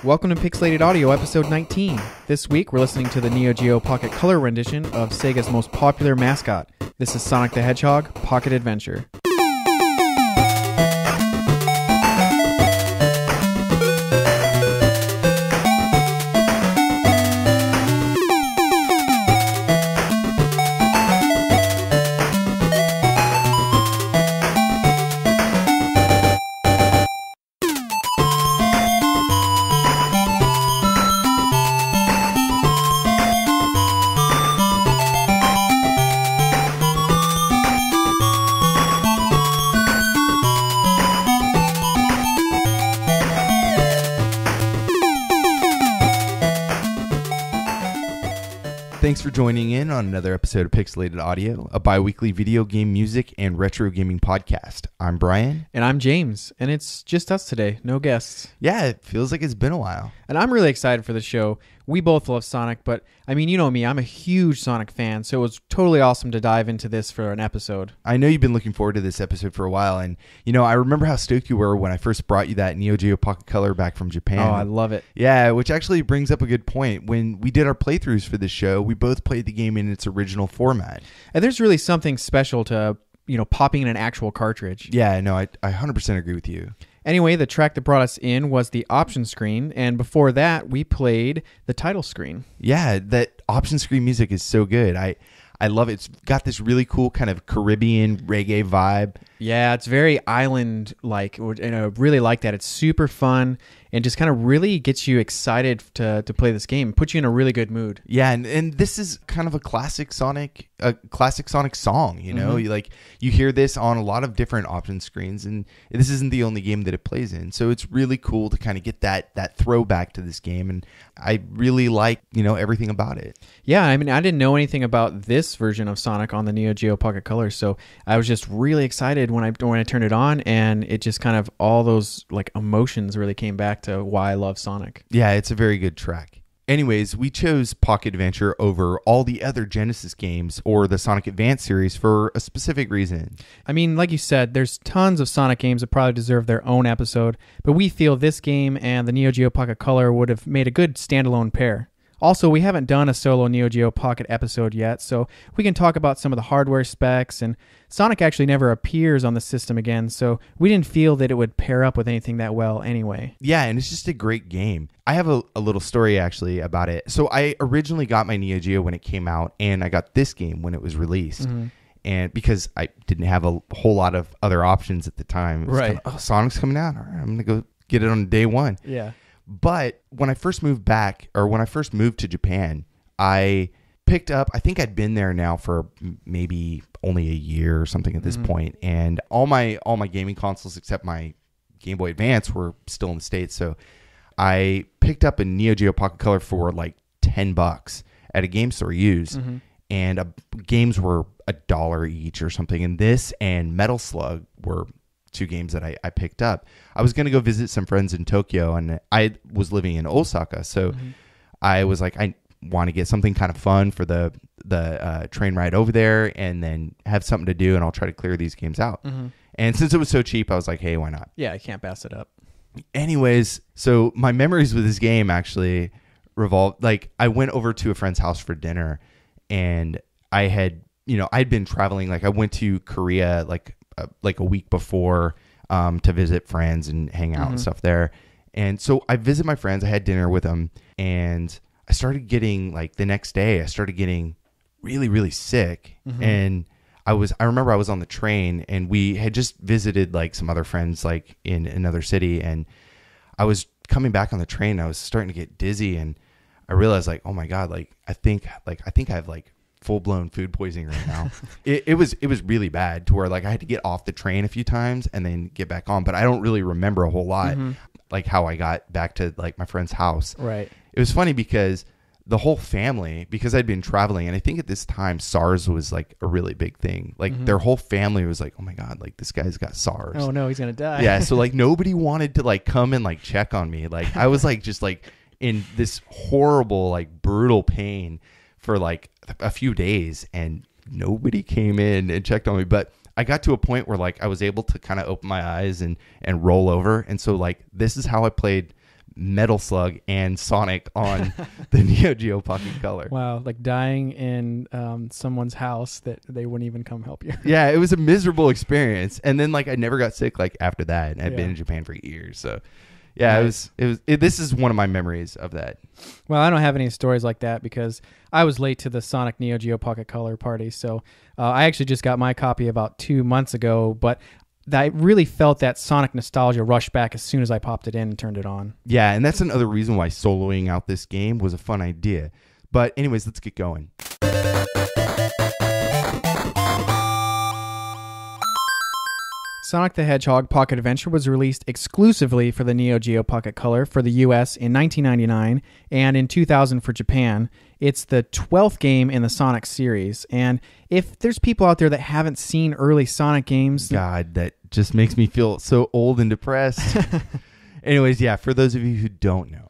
Welcome to Pixelated Audio, episode 19. This week, we're listening to the Neo Geo Pocket Color rendition of Sega's most popular mascot. This is Sonic the Hedgehog, Pocket Adventure. Thanks for joining in on another episode of Pixelated Audio, a bi-weekly video game music and retro gaming podcast. I'm Brian. And I'm James, and it's just us today, no guests. Yeah, it feels like it's been a while. And I'm really excited for the show. We both love Sonic, but I mean, you know me, I'm a huge Sonic fan, so it was totally awesome to dive into this for an episode. I know you've been looking forward to this episode for a while, and you know, I remember how stoked you were when I first brought you that Neo Geo Pocket Color back from Japan. Oh, I love it. Yeah, which actually brings up a good point. When we did our playthroughs for this show, we both played the game in its original format. And there's really something special to, you know, popping in an actual cartridge. Yeah, no, I 100% agree with you. Anyway, the track that brought us in was the option screen, and before that, we played the title screen. Yeah, that option screen music is so good. I love it. It's got this really cool kind of Caribbean reggae vibe. Yeah, it's very island-like, and I really like that. It's super fun and just kind of really gets you excited to play this game. Puts you in a really good mood. Yeah, and this is kind of a classic Sonic song, you know? Mm-hmm. You hear this on a lot of different option screens, and this isn't the only game that it plays in. So it's really cool to kind of get that throwback to this game, and I really like, you know, everything about it. Yeah, I mean, I didn't know anything about this version of Sonic on the Neo Geo Pocket Color, so I was just really excited when I turned it on, and it just kind of all those like emotions really came back to why I love Sonic. Yeah, it's a very good track. Anyways, we chose Pocket Adventure over all the other Genesis games or the Sonic Advance series for a specific reason. I mean, like you said, there's tons of Sonic games that probably deserve their own episode, but we feel this game and the Neo Geo Pocket Color would have made a good standalone pair. Also, we haven't done a solo Neo Geo Pocket episode yet, so we can talk about some of the hardware specs, and Sonic actually never appears on the system again, so we didn't feel that it would pair up with anything that well anyway. Yeah, and it's just a great game. I have a little story actually about it. So I originally got my Neo Geo when it came out, and I got this game when it was released. Mm-hmm. And because I didn't have a whole lot of other options at the time. It was right. Kind of, Sonic's coming out. All right, I'm going to go get it on day one. Yeah. But when I first moved to Japan, I picked up, I think I'd been there now for maybe only a year or something at this point. And all my gaming consoles except my Game Boy Advance were still in the States. So I picked up a Neo Geo Pocket Color for like $10 at a game store used. Mm-hmm. And games were $1 each or something. And this and Metal Slug were two games that I picked up. I was going to go visit some friends in Tokyo, and I was living in Osaka. So I was like, I want to get something kind of fun for the train ride over there and then have something to do, and I'll try to clear these games out. Mm-hmm. And since it was so cheap, I was like, hey, why not? Yeah, I can't pass it up. Anyways, so my memories with this game actually revolved, like I went over to a friend's house for dinner, and I'd been traveling, like I went to Korea like a week before to visit friends and hang out and stuff there. And so I visited my friends. I had dinner with them, and I started getting, like the next day, I started getting really, really sick. And I remember I was on the train, and we had just visited like some other friends like in another city, and I was coming back on the train. I was starting to get dizzy, and I realized like, oh my God, like I think I have like full-blown food poisoning right now. It was really bad to where like I had to get off the train a few times and then get back on, but I don't really remember a whole lot like how I got back to like my friend's house. Right. It was funny because the whole family, because I'd been traveling, and I think at this time SARS was like a really big thing. Like their whole family was like, oh my God, like this guy's got SARS. Oh no, he's gonna die. Yeah, so like nobody wanted to like come and like check on me. Like I was like just like in this horrible like brutal pain for like a few days, and nobody came in and checked on me. But I got to a point where like I was able to kind of open my eyes and roll over. And so like this is how I played Metal Slug and Sonic on the Neo Geo Pocket Color. Wow, like dying in someone's house that they wouldn't even come help you. Yeah, it was a miserable experience. And then like I never got sick like after that, and I'd been Yeah. in Japan for years. So yeah, Nice. this is one of my memories of that. Well, I don't have any stories like that because I was late to the Sonic Neo Geo Pocket Color party. So I actually just got my copy about 2 months ago, but I really felt that Sonic nostalgia rush back as soon as I popped it in and turned it on. Yeah, and that's another reason why soloing out this game was a fun idea. But anyways, let's get going. Sonic the Hedgehog Pocket Adventure was released exclusively for the Neo Geo Pocket Color for the US in 1999 and in 2000 for Japan. It's the 12th game in the Sonic series, and if there's people out there that haven't seen early Sonic games... God, that just makes me feel so old and depressed. Anyways, yeah, for those of you who don't know.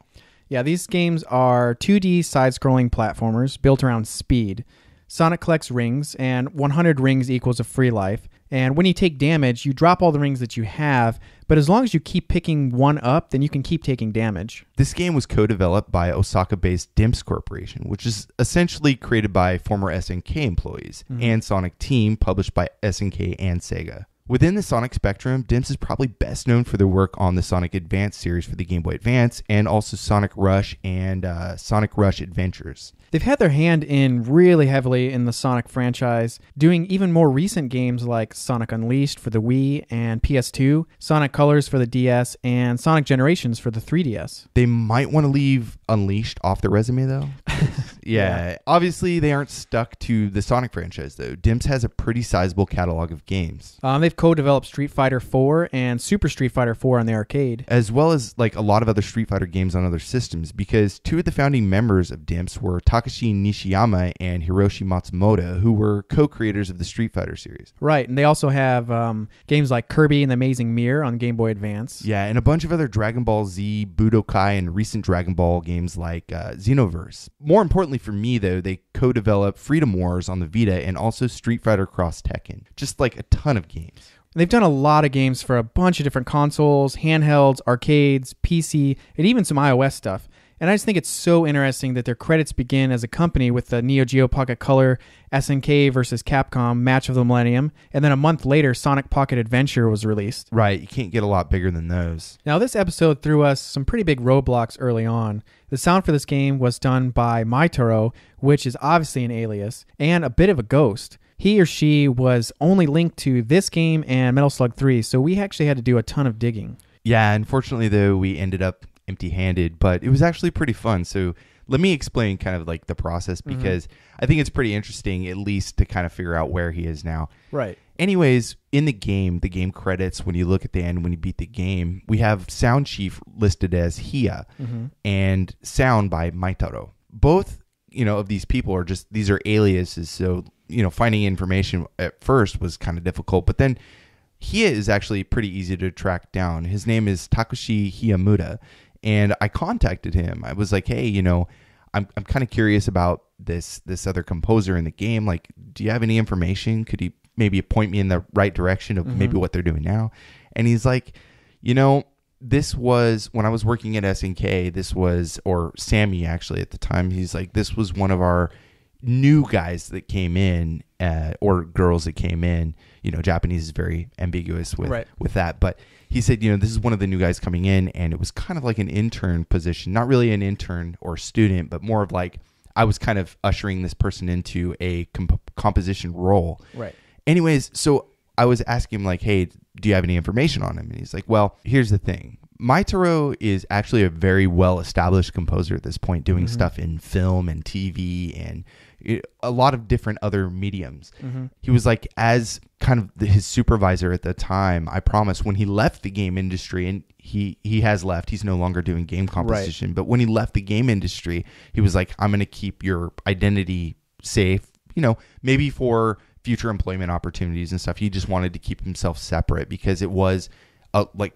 Yeah, these games are 2D side-scrolling platformers built around speed. Sonic collects rings, and 100 rings equals a free life. And when you take damage, you drop all the rings that you have, but as long as you keep picking one up, then you can keep taking damage. This game was co-developed by Osaka-based Dimps Corporation, which is essentially created by former SNK employees, and Sonic Team, published by SNK and Sega. Within the Sonic spectrum, Dimps is probably best known for their work on the Sonic Advance series for the Game Boy Advance, and also Sonic Rush and Sonic Rush Adventures. They've had their hand in really heavily in the Sonic franchise, doing even more recent games like Sonic Unleashed for the Wii and PS2, Sonic Colors for the DS, and Sonic Generations for the 3DS. They might want to leave Unleashed off their resume, though. Yeah, obviously they aren't stuck to the Sonic franchise, though. Dimps has a pretty sizable catalog of games. They've co-developed Street Fighter 4 and Super Street Fighter 4 on the arcade. As well as like a lot of other Street Fighter games on other systems, because two of the founding members of Dimps were Takashi Nishiyama and Hiroshi Matsumoto, who were co-creators of the Street Fighter series. Right, and they also have games like Kirby and the Amazing Mirror on Game Boy Advance. Yeah, and a bunch of other Dragon Ball Z, Budokai, and recent Dragon Ball games like Xenoverse. More importantly for me, though, they co-developed Freedom Wars on the Vita and also Street Fighter Cross Tekken. Just like a ton of games. They've done a lot of games for a bunch of different consoles, handhelds, arcades, PC, and even some iOS stuff. And I just think it's so interesting that their credits begin as a company with the Neo Geo Pocket Color SNK versus Capcom Match of the Millennium, and then a month later, Sonic Pocket Adventure was released. Right, you can't get a lot bigger than those. Now, this episode threw us some pretty big roadblocks early on. The sound for this game was done by Maitaro, which is obviously an alias, and a bit of a ghost. He or she was only linked to this game and Metal Slug 3, so we actually had to do a ton of digging. Yeah, unfortunately, though, we ended up empty-handed, but it was actually pretty fun. So let me explain kind of like the process, because I think it's pretty interesting, at least to kind of figure out where he is now. Right. Anyways, in the game credits, when you look at the end, when you beat the game, we have Sound Chief listed as Hia and Sound by Maitaro. Both, of these people are just, these are aliases. So, finding information at first was kind of difficult, but then Hia is actually pretty easy to track down. His name is Takushi Hiyamura, and I contacted him. I was like, hey, I'm kind of curious about this other composer in the game. Like, do you have any information? Could he maybe point me in the right direction of maybe what they're doing now? And he's like, this was when I was working at SNK, or Sammy actually at the time, he's like, this was one of our new guys that came in, or girls that came in. Japanese is very ambiguous with that, but he said, this is one of the new guys coming in, and it was kind of like an intern position, not really an intern or student, but more of like, I was kind of ushering this person into a composition role. Right. Anyways, so I was asking him like, hey, do you have any information on him? And he's like, well, here's the thing. Maitaro is actually a very well-established composer at this point, doing stuff in film and TV and a lot of different other mediums. He was like, as kind of his supervisor at the time, I promise, when he left the game industry, and he has left, he's no longer doing game composition, but when he left the game industry, he was like, I'm going to keep your identity safe, maybe for future employment opportunities and stuff. He just wanted to keep himself separate because it was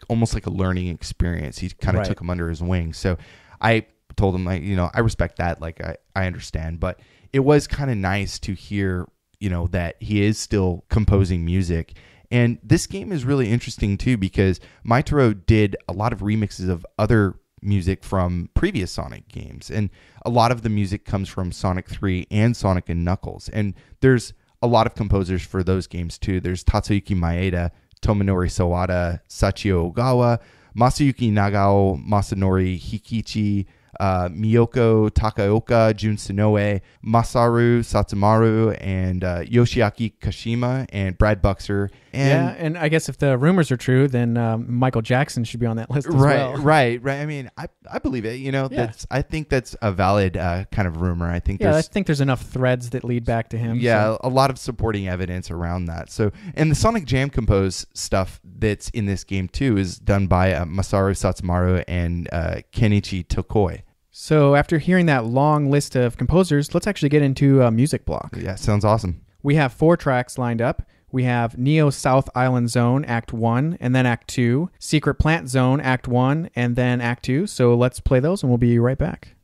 almost like a learning experience. He kind of took him under his wing. So I told him, I respect that. Like, I understand, but it was kind of nice to hear, that he is still composing music. And this game is really interesting too, because Maitaro did a lot of remixes of other music from previous Sonic games. And a lot of the music comes from Sonic 3 and Sonic and Knuckles. And there's a lot of composers for those games too. There's Tatsuyuki Maeda, Tomonori Sawada, Sachio Ogawa, Masayuki Nagao, Masanori Hikichi, Miyoko Takaoka, Jun Sonoe, Masaru Satsumaru, and Yoshiaki Kashima, and Brad Buxer. And and I guess if the rumors are true, then Michael Jackson should be on that list as well. Right. I mean, I believe it. I think that's a valid kind of rumor. I think there's enough threads that lead back to him. Yeah, so. A lot of supporting evidence around that. So, and the Sonic Jam Compose stuff that's in this game too is done by Masaru Satsumaru and Kenichi Tokoi. So after hearing that long list of composers, let's actually get into a music block. Yeah, sounds awesome. We have 4 tracks lined up. We have Neo South Island Zone, Act 1, and then Act 2. Secret Plant Zone, Act 1, and then Act 2. So let's play those, and we'll be right back.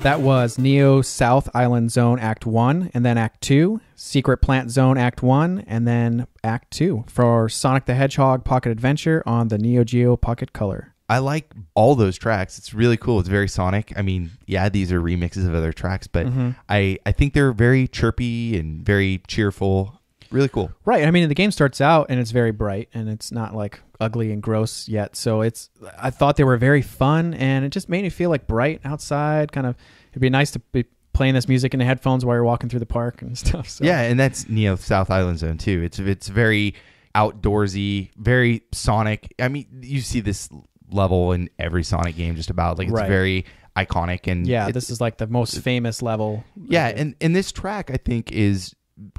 That was Neo South Island Zone Act 1, and then Act 2, Secret Plant Zone Act 1, and then Act 2 for Sonic the Hedgehog Pocket Adventure on the Neo Geo Pocket Color. I like all those tracks. It's really cool. It's very Sonic. I mean, yeah, these are remixes of other tracks, but I think they're very chirpy and very cheerful. really cool. Right. I mean, the game starts out and it's very bright and it's not like ugly and gross yet. So I thought they were very fun and it just made me feel like bright outside. Kind of, it'd be nice to be playing this music in the headphones while you're walking through the park and stuff. So. Yeah, and that's Neo South Island Zone too. It's very outdoorsy, very Sonic. I mean, you see this level in every Sonic game just about. Like, it's very iconic. And yeah, this is like the most famous level. Yeah, and this track, I think,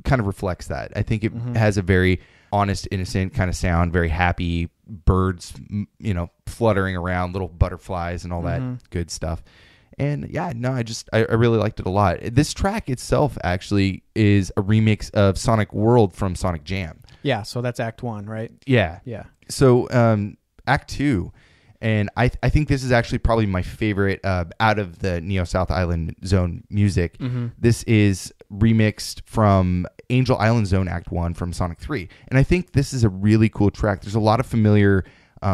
kind of reflects that. I think it has a very honest, innocent kind of sound, very happy birds, fluttering around, little butterflies and all that good stuff. And yeah, no, I really liked it a lot. This track itself actually is a remix of Sonic World from Sonic Jam. Yeah, so that's Act 1, right? Yeah. So Act 2, and I think this is actually probably my favorite out of the Neo South Island Zone music. This is remixed from Angel Island Zone Act 1 from Sonic 3. And I think this is a really cool track. There's a lot of familiar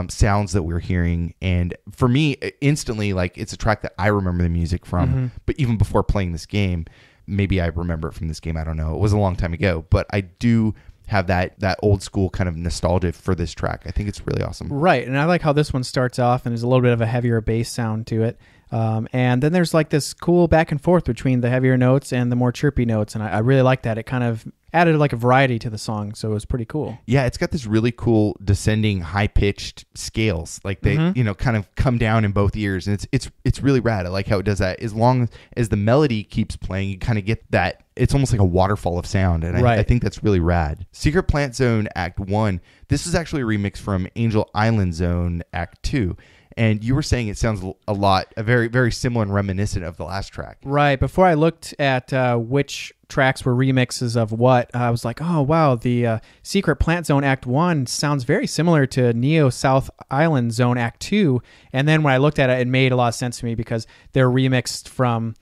sounds that we're hearing, and for me, instantly, like, it's a track that I remember the music from. But even before playing this game, maybe I remember it from this game. I don't know. It was a long time ago, but I do have that old school kind of nostalgia for this track. I think it's really awesome. Right, and I like how this one starts off and there's a little bit of a heavier bass sound to it. And then there's like this cool back and forth between the heavier notes and the more chirpy notes, and I really like that. It kind of added like a variety to the song, so it was pretty cool. Yeah, it's got this really cool descending high-pitched scales. Like they, kind of come down in both ears, and it's really rad. I like how it does that. As long as the melody keeps playing, you kind of get that. It's almost like a waterfall of sound, and I think that's really rad. Secret Plant Zone Act 1. This is actually a remix from Angel Island Zone Act 2. And you were saying it sounds a very, very similar and reminiscent of the last track. Right. Before I looked at which tracks were remixes of what, I was like, oh, wow, the Secret Plant Zone Act 1 sounds very similar to Neo South Island Zone Act 2. And then when I looked at it, it made a lot of sense to me because they're remixed from,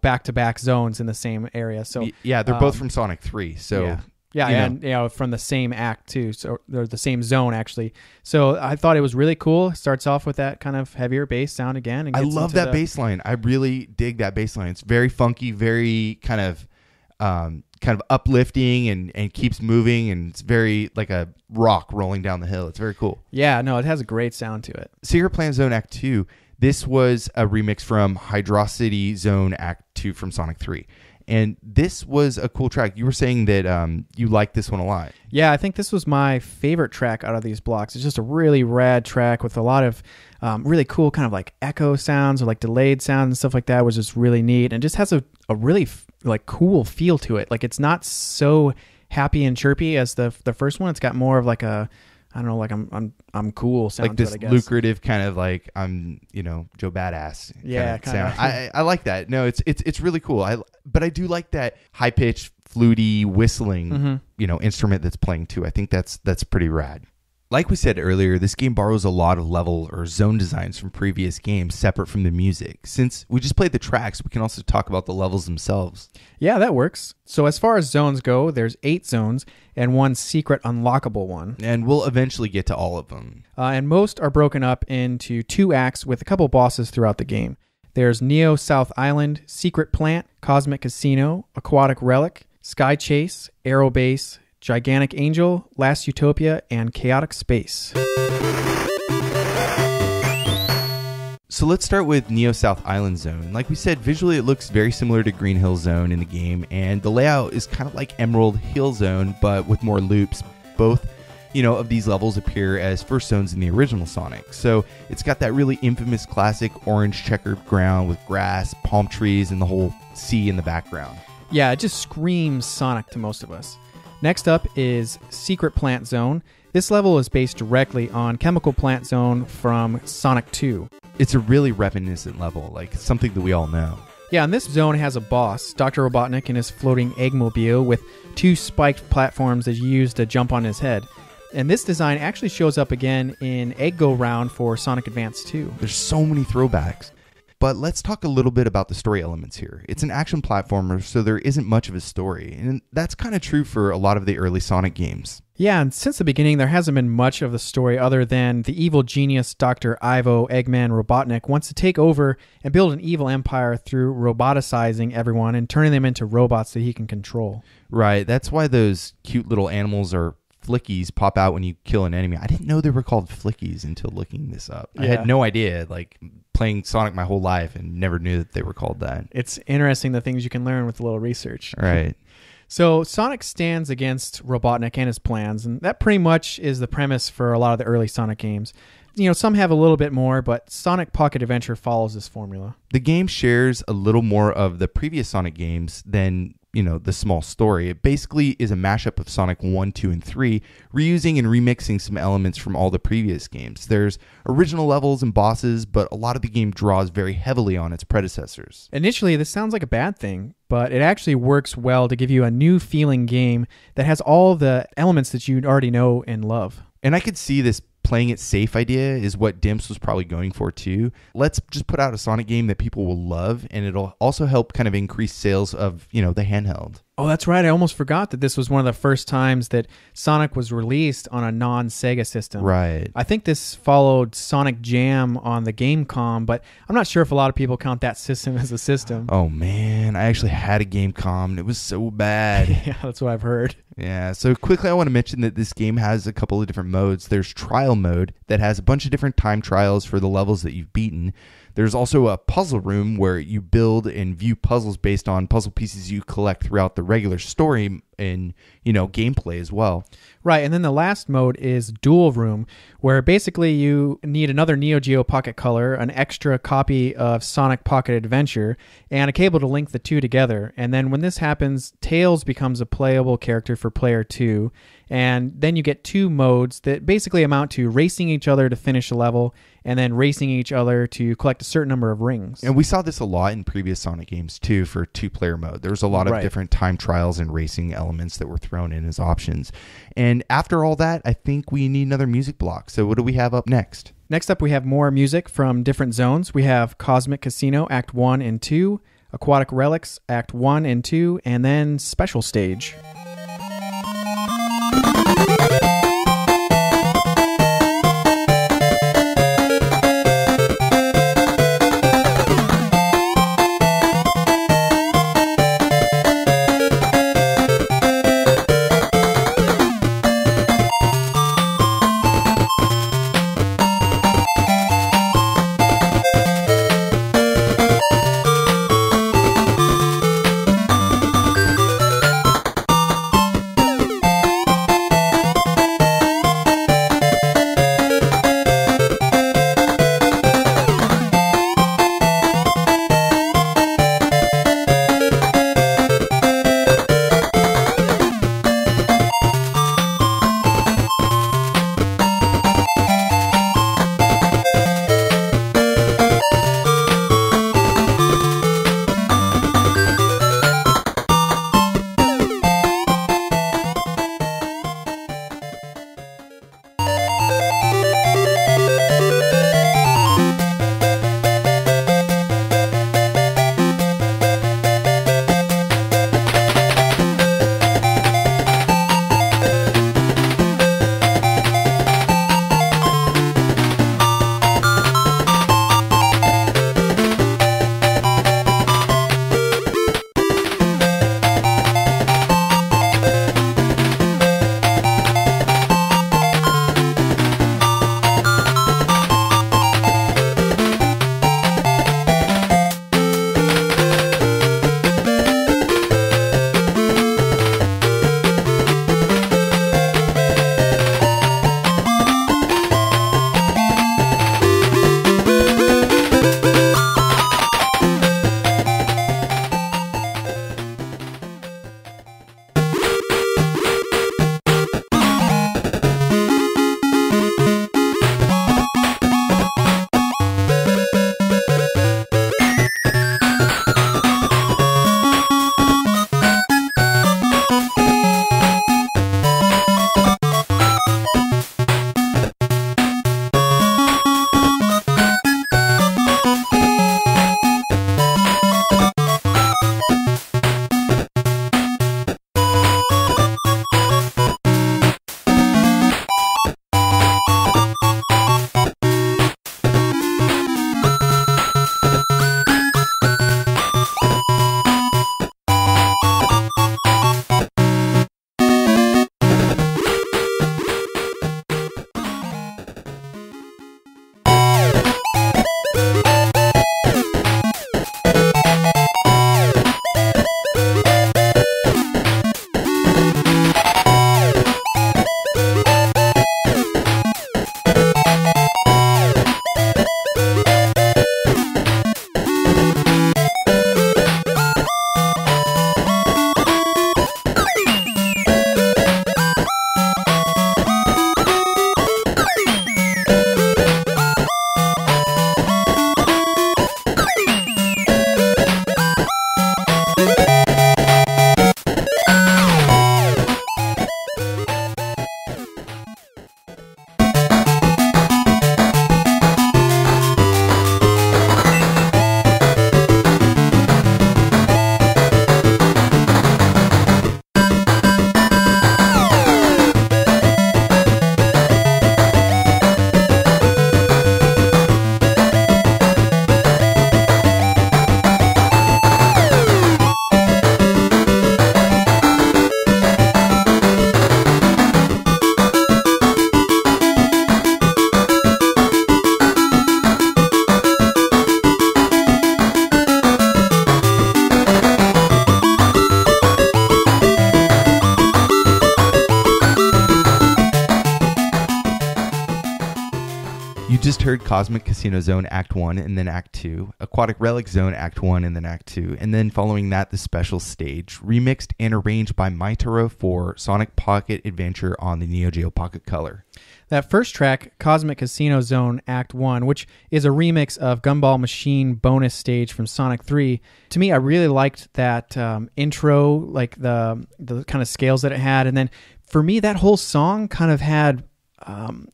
back-to-back zones in the same area. So yeah, they're both from Sonic 3. So yeah, and from the same act too, so they're the same zone actually. So I thought it was really cool. Starts off with that kind of heavier bass sound again. And I love that bass line. I really dig that bass line. It's very funky, very kind of uplifting and keeps moving, and it's very like a rock rolling down the hill. It's very cool. Yeah, no, it has a great sound to it. Secret Plan Zone Act 2. This was a remix from Hydrocity Zone Act 2 from Sonic 3. And this was a cool track. You were saying that you liked this one a lot. Yeah, I think this was my favorite track out of these blocks. It's just a really rad track with a lot of really cool kind of like echo sounds or like delayed sounds and stuff like that. It was just really neat and just has a really like cool feel to it. Like, it's not so happy and chirpy as the first one. It's got more of like a, I don't know, like I'm cool sound, like this to it, I guess. Lucrative kind of like I'm Joe Badass kind of sound. I like that. No, it's really cool. But I do like that high pitched fluty whistling instrument that's playing too. I think that's pretty rad. Like we said earlier, this game borrows a lot of level or zone designs from previous games separate from the music. Since we just played the tracks, we can also talk about the levels themselves. Yeah, that works. So as far as zones go, there's 8 zones and 1 secret unlockable one. And we'll eventually get to all of them. And most are broken up into 2 acts with a couple bosses throughout the game. There's Neo South Island, Secret Plant, Cosmic Casino, Aquatic Relic, Sky Chase, Aerobase, Gigantic Angel, Last Utopia, and Chaotic Space. So let's start with Neo South Island Zone. Like we said, visually it looks very similar to Green Hill Zone in the game, and the layout is kind of like Emerald Hill Zone, but with more loops. Both, of these levels appear as first zones in the original Sonic. So it's got that really infamous classic orange checkered ground with grass, palm trees, and the whole sea in the background. Yeah, it just screams Sonic to most of us. Next up is Secret Plant Zone. This level is based directly on Chemical Plant Zone from Sonic 2. It's a really reminiscent level, like something that we all know. Yeah, and this zone has a boss, Dr. Robotnik, in his floating eggmobile with 2 spiked platforms that you use to jump on his head. And this design actually shows up again in Egg Go Round for Sonic Advance 2. There's so many throwbacks. But let's talk a little bit about the story elements here. It's an action platformer, so there isn't much of a story, and that's kind of true for a lot of the early Sonic games. Yeah, and since the beginning, there hasn't been much of the story other than the evil genius Dr. Ivo Eggman Robotnik wants to take over and build an evil empire through roboticizing everyone and turning them into robots that he can control. Right, that's why those cute little animals or flickies pop out when you kill an enemy. I didn't know they were called flickies until looking this up. Yeah. I had no idea, like playing Sonic my whole life and never knew that they were called that. It's interesting the things you can learn with a little research. Right. So Sonic stands against Robotnik and his plans, and that pretty much is the premise for a lot of the early Sonic games. Some have a little bit more, but Sonic Pocket Adventure follows this formula. The game shares a little more of the previous Sonic games than, the small story. It basically is a mashup of Sonic 1, 2, and 3, reusing and remixing some elements from all the previous games. There's original levels and bosses, but a lot of the game draws very heavily on its predecessors. Initially, this sounds like a bad thing, but it actually works well to give you a new feeling game that has all the elements that you already know and love. And I could see this playing it safe idea is what Dimps was probably going for too. Let's just put out a Sonic game that people will love, and it'll also help kind of increase sales of, the handheld. Oh, that's right. I almost forgot that this was one of the first times that Sonic was released on a non-Sega system. Right. I think this followed Sonic Jam on the Gamecom, but I'm not sure if a lot of people count that system as a system. Oh, man. I actually had a Gamecom, and it was so bad. Yeah, that's what I've heard. Yeah, so quickly I want to mention that this game has a couple of different modes. There's trial mode that has a bunch of different time trials for the levels that you've beaten. There's also a puzzle room where you build and view puzzles based on puzzle pieces you collect throughout the regular story and, gameplay as well. Right, and then the last mode is Dual Room, where basically you need another Neo Geo Pocket Color, an extra copy of Sonic Pocket Adventure, and a cable to link the two together. And then when this happens, Tails becomes a playable character for player 2, and then you get two modes that basically amount to racing each other to finish a level, and then racing each other to collect a certain number of rings. And we saw this a lot in previous Sonic games too for two-player mode. There was a lot of different time trials and racing elements that were thrown in as options. And after all that, I think we need another music block. So what do we have up next? Next up, we have more music from different zones. We have Cosmic Casino Act 1 and 2, Aquatic Relix Act 1 and 2, and then Special Stage. You just heard Cosmic Casino Zone Act 1 and then Act 2, Aquatic Relix Zone Act 1 and then Act 2, and then following that, the special stage, remixed and arranged by Maitaro for Sonic Pocket Adventure on the Neo Geo Pocket Color. That first track, Cosmic Casino Zone Act 1, which is a remix of Gumball Machine bonus stage from Sonic 3. To me, I really liked that intro, like the kind of scales that it had. And then for me, that whole song kind of had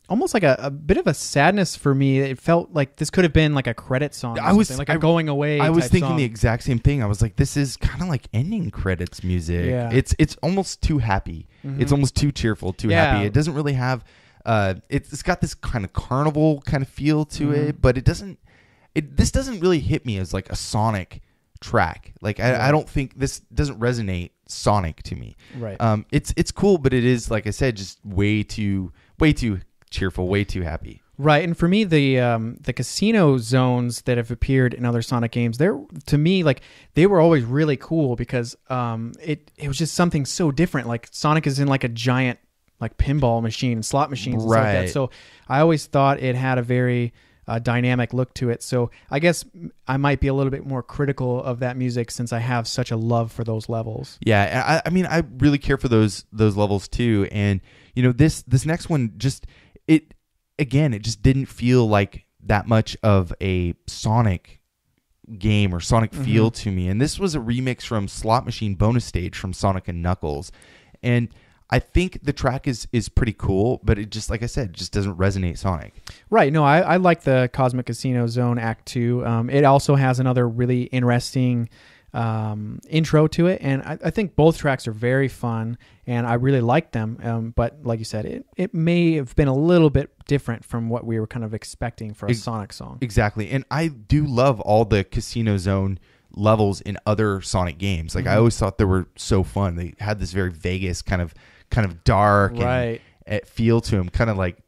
almost like a bit of a sadness for me. It felt like this could have been like a credit song. Like a going away I was type thinking song. the exact same thing. I was like, this is kind of like ending credits music. Yeah. It's almost too happy. It's almost too cheerful, too happy. It doesn't really have... it's got this kind of carnival kind of feel to it, but this doesn't really hit me as like a Sonic track. Like I don't think this doesn't resonate Sonic to me. Right. It's cool, but it is, like I said, just way too cheerful, way too happy. Right, and for me, the casino zones that have appeared in other Sonic games, to me, like they were always really cool because it was just something so different. Like Sonic is in like a giant like pinball machine, slot machines, and stuff like that. So I always thought it had a very dynamic look to it. So I guess I might be a little bit more critical of that music since I have such a love for those levels. Yeah, I mean, I really care for those levels too. And you know, this next one it just didn't feel like that much of a Sonic game or Sonic feel to me. And this was a remix from Slot Machine bonus stage from Sonic and Knuckles. And I think the track is pretty cool, but it just, like I said, just doesn't resonate Sonic. Right. No, I like the Cosmic Casino Zone Act 2. It also has another really interesting intro to it, and I think both tracks are very fun, and I really like them. But like you said, it may have been a little bit different from what we were kind of expecting for a Sonic song. Exactly. And I do love all the Casino Zone levels in other Sonic games. Like I always thought they were so fun. They had this very Vegas kind of dark and feel to them, kind of like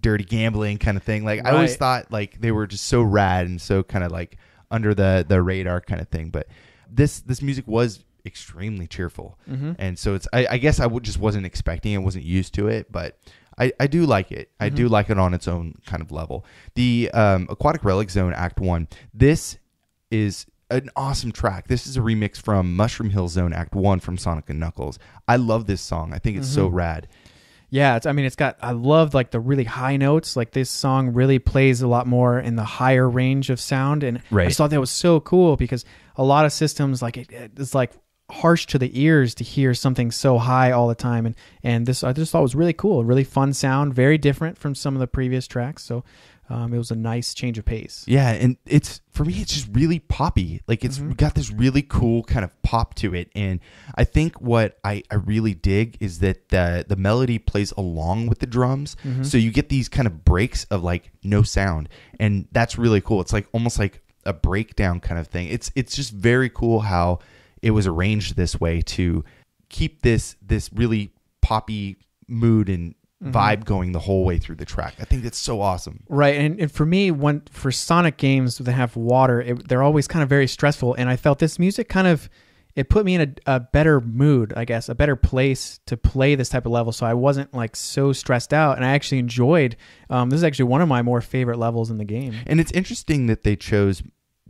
dirty gambling kind of thing. Like I always thought like they were just so rad and so kind of like under the radar kind of thing. But this music was extremely cheerful, and so it's I guess I just wasn't expecting it, wasn't used to it, but I do like it. I do like it on its own kind of level. The Aquatic Relix Zone Act 1, this is an awesome track. This is a remix from Mushroom Hill Zone Act 1 from Sonic and Knuckles. I love this song. I think it's so rad. Yeah, I love like the really high notes. Like this song really plays a lot more in the higher range of sound, and I just thought that was so cool because a lot of systems like it's like harsh to the ears to hear something so high all the time, and this I just thought was really cool, really fun sound, very different from some of the previous tracks. So it was a nice change of pace. Yeah, and for me, it's just really poppy. Like it's got this really cool kind of pop to it. And I think what I really dig is that the melody plays along with the drums. So you get these kind of breaks of like no sound. And that's really cool. It's like almost like a breakdown kind of thing. It's just very cool how it was arranged this way to keep this really poppy mood and vibe going the whole way through the track. I think that's so awesome. Right. And for me, for Sonic games that have water, they're always kind of very stressful. And I felt this music it put me in a better mood, I guess, a better place to play this type of level. So I wasn't like so stressed out, and I actually enjoyed, this is actually one of my more favorite levels in the game. And it's interesting that they chose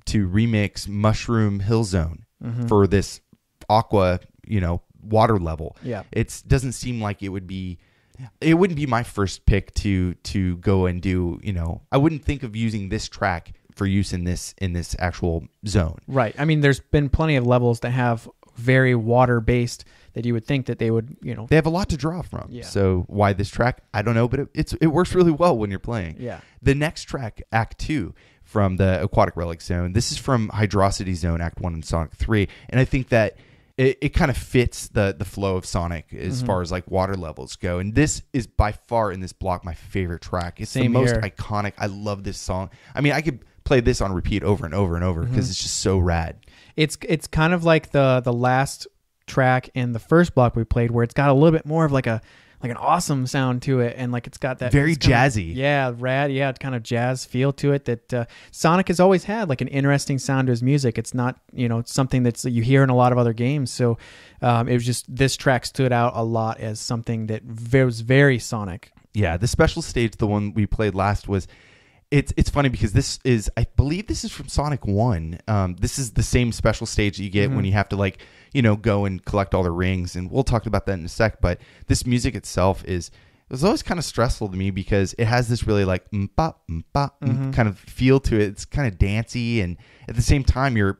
to remix Mushroom Hill Zone for this aqua, water level. Yeah. It doesn't seem like it wouldn't be my first pick to go and do, I wouldn't think of using this track for use in this actual zone. Right. I mean, there's been plenty of levels that have very water based that you would think that they would, They have a lot to draw from. Yeah. So why this track? I don't know, but it works really well when you're playing. Yeah. The next track, Act 2 from the Aquatic Relix Zone. This is from Hydrosity Zone, Act 1 in Sonic 3. And I think that it kind of fits the flow of Sonic as far as like water levels go. And this is by far in this block my favorite track. It's the most iconic. I love this song. I mean, I could play this on repeat over and over and over because it's just so rad. It's kind of like the last track in the first block we played, where it's got a little bit more of like an awesome sound to it, and like it's got that very jazzy, rad, kind of jazz feel to it that Sonic has always had, like an interesting sound to his music. It's not something that you hear in a lot of other games. So it was just, this track stood out a lot as something that was very Sonic. Yeah, the special stage, the one we played last, was It's funny because I believe this is from Sonic 1. This is the same special stage that you get when you have to like, go and collect all the rings, and we'll talk about that in a sec. But this music itself it was always kind of stressful to me because it has this really like kind of feel to it. It's kind of dancey, and at the same time you're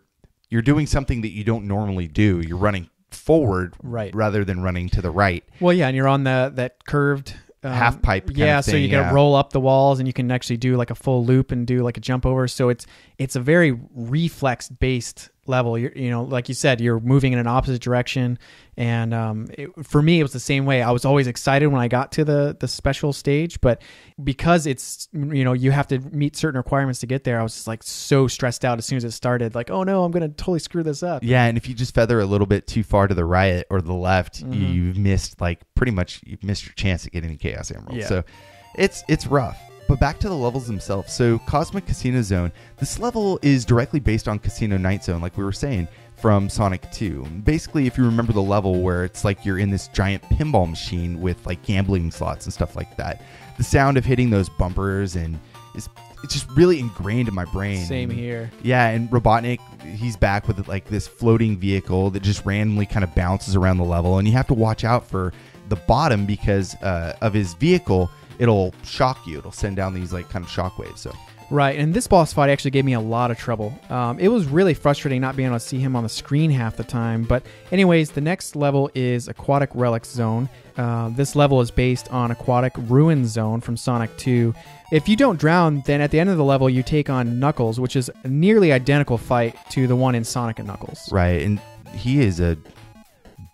doing something that you don't normally do. You're running forward rather than running to the right. Well, yeah, and you're on that curved half pipe kind of thing, so you gotta roll up the walls, and you can actually do like a full loop and do like a jump over. So it's a very reflex based level. You're, like you said, you're moving in an opposite direction, and for me it was the same way. I was always excited when I got to the special stage, but because it's you have to meet certain requirements to get there, I was just like so stressed out as soon as it started, like, oh no, I'm gonna totally screw this up. Yeah, and if you just feather a little bit too far to the right or the left, you've missed your chance at getting the Chaos Emerald. Yeah. So it's rough. But back to the levels themselves. So Cosmic Casino Zone, this level is directly based on Casino Night Zone, like we were saying, from Sonic 2. Basically, if you remember the level where it's like you're in this giant pinball machine with like gambling slots and stuff like that, the sound of hitting those bumpers it's just really ingrained in my brain. Same here. Yeah, and Robotnik, he's back with like this floating vehicle that just randomly kind of bounces around the level, and you have to watch out for the bottom because of his vehicle. It'll shock you. It'll send down these like kind of shock waves. So right, and this boss fight actually gave me a lot of trouble. It was really frustrating not being able to see him on the screen half the time. But anyways, the next level is Aquatic Relix Zone. This level is based on Aquatic Ruin Zone from Sonic 2. If you don't drown, then at the end of the level you take on Knuckles, which is a nearly identical fight to the one in Sonic and Knuckles. Right, and he is a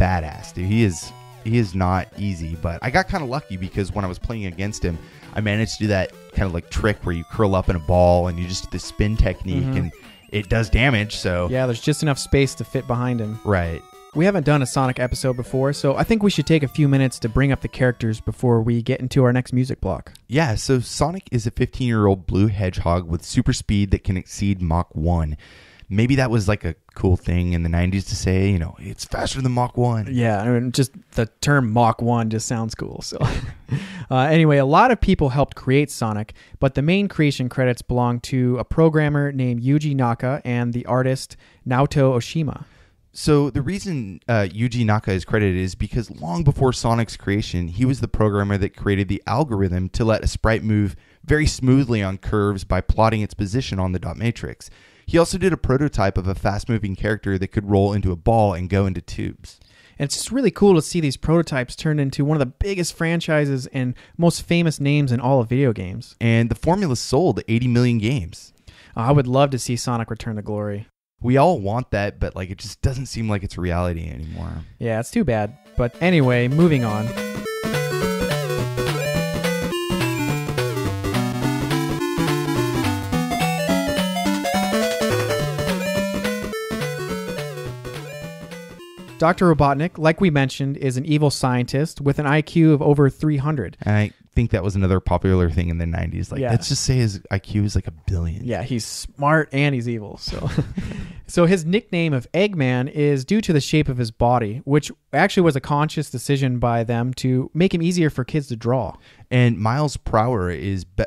badass, dude. He is not easy, but I got kind of lucky because when I was playing against him, I managed to do that kind of like trick where you curl up in a ball and you just do the spin technique and it does damage. So yeah, there's just enough space to fit behind him. Right. We haven't done a Sonic episode before, so I think we should take a few minutes to bring up the characters before we get into our next music block. Yeah, so Sonic is a 15-year-old blue hedgehog with super speed that can exceed Mach 1. Maybe that was like a cool thing in the 90s to say, it's faster than Mach 1. Yeah, I mean, just the term Mach 1 just sounds cool. So anyway, a lot of people helped create Sonic, but the main creation credits belong to a programmer named Yuji Naka and the artist Naoto Oshima. So the reason Yuji Naka is credited is because long before Sonic's creation, he was the programmer that created the algorithm to let a sprite move very smoothly on curves by plotting its position on the dot matrix. He also did a prototype of a fast-moving character that could roll into a ball and go into tubes. And it's just really cool to see these prototypes turned into one of the biggest franchises and most famous names in all of video games. And the formula sold 80 million games. I would love to see Sonic return to glory. We all want that, but it just doesn't seem like it's a reality anymore. Yeah, it's too bad. But anyway, moving on. Dr. Robotnik, like we mentioned, is an evil scientist with an IQ of over 300. And I think that was another popular thing in the 90s. Let's just say his IQ is like 1 billion. Yeah, he's smart and he's evil. So his nickname of Eggman is due to the shape of his body, which actually was a conscious decision by them to make him easier for kids to draw. And Miles Prower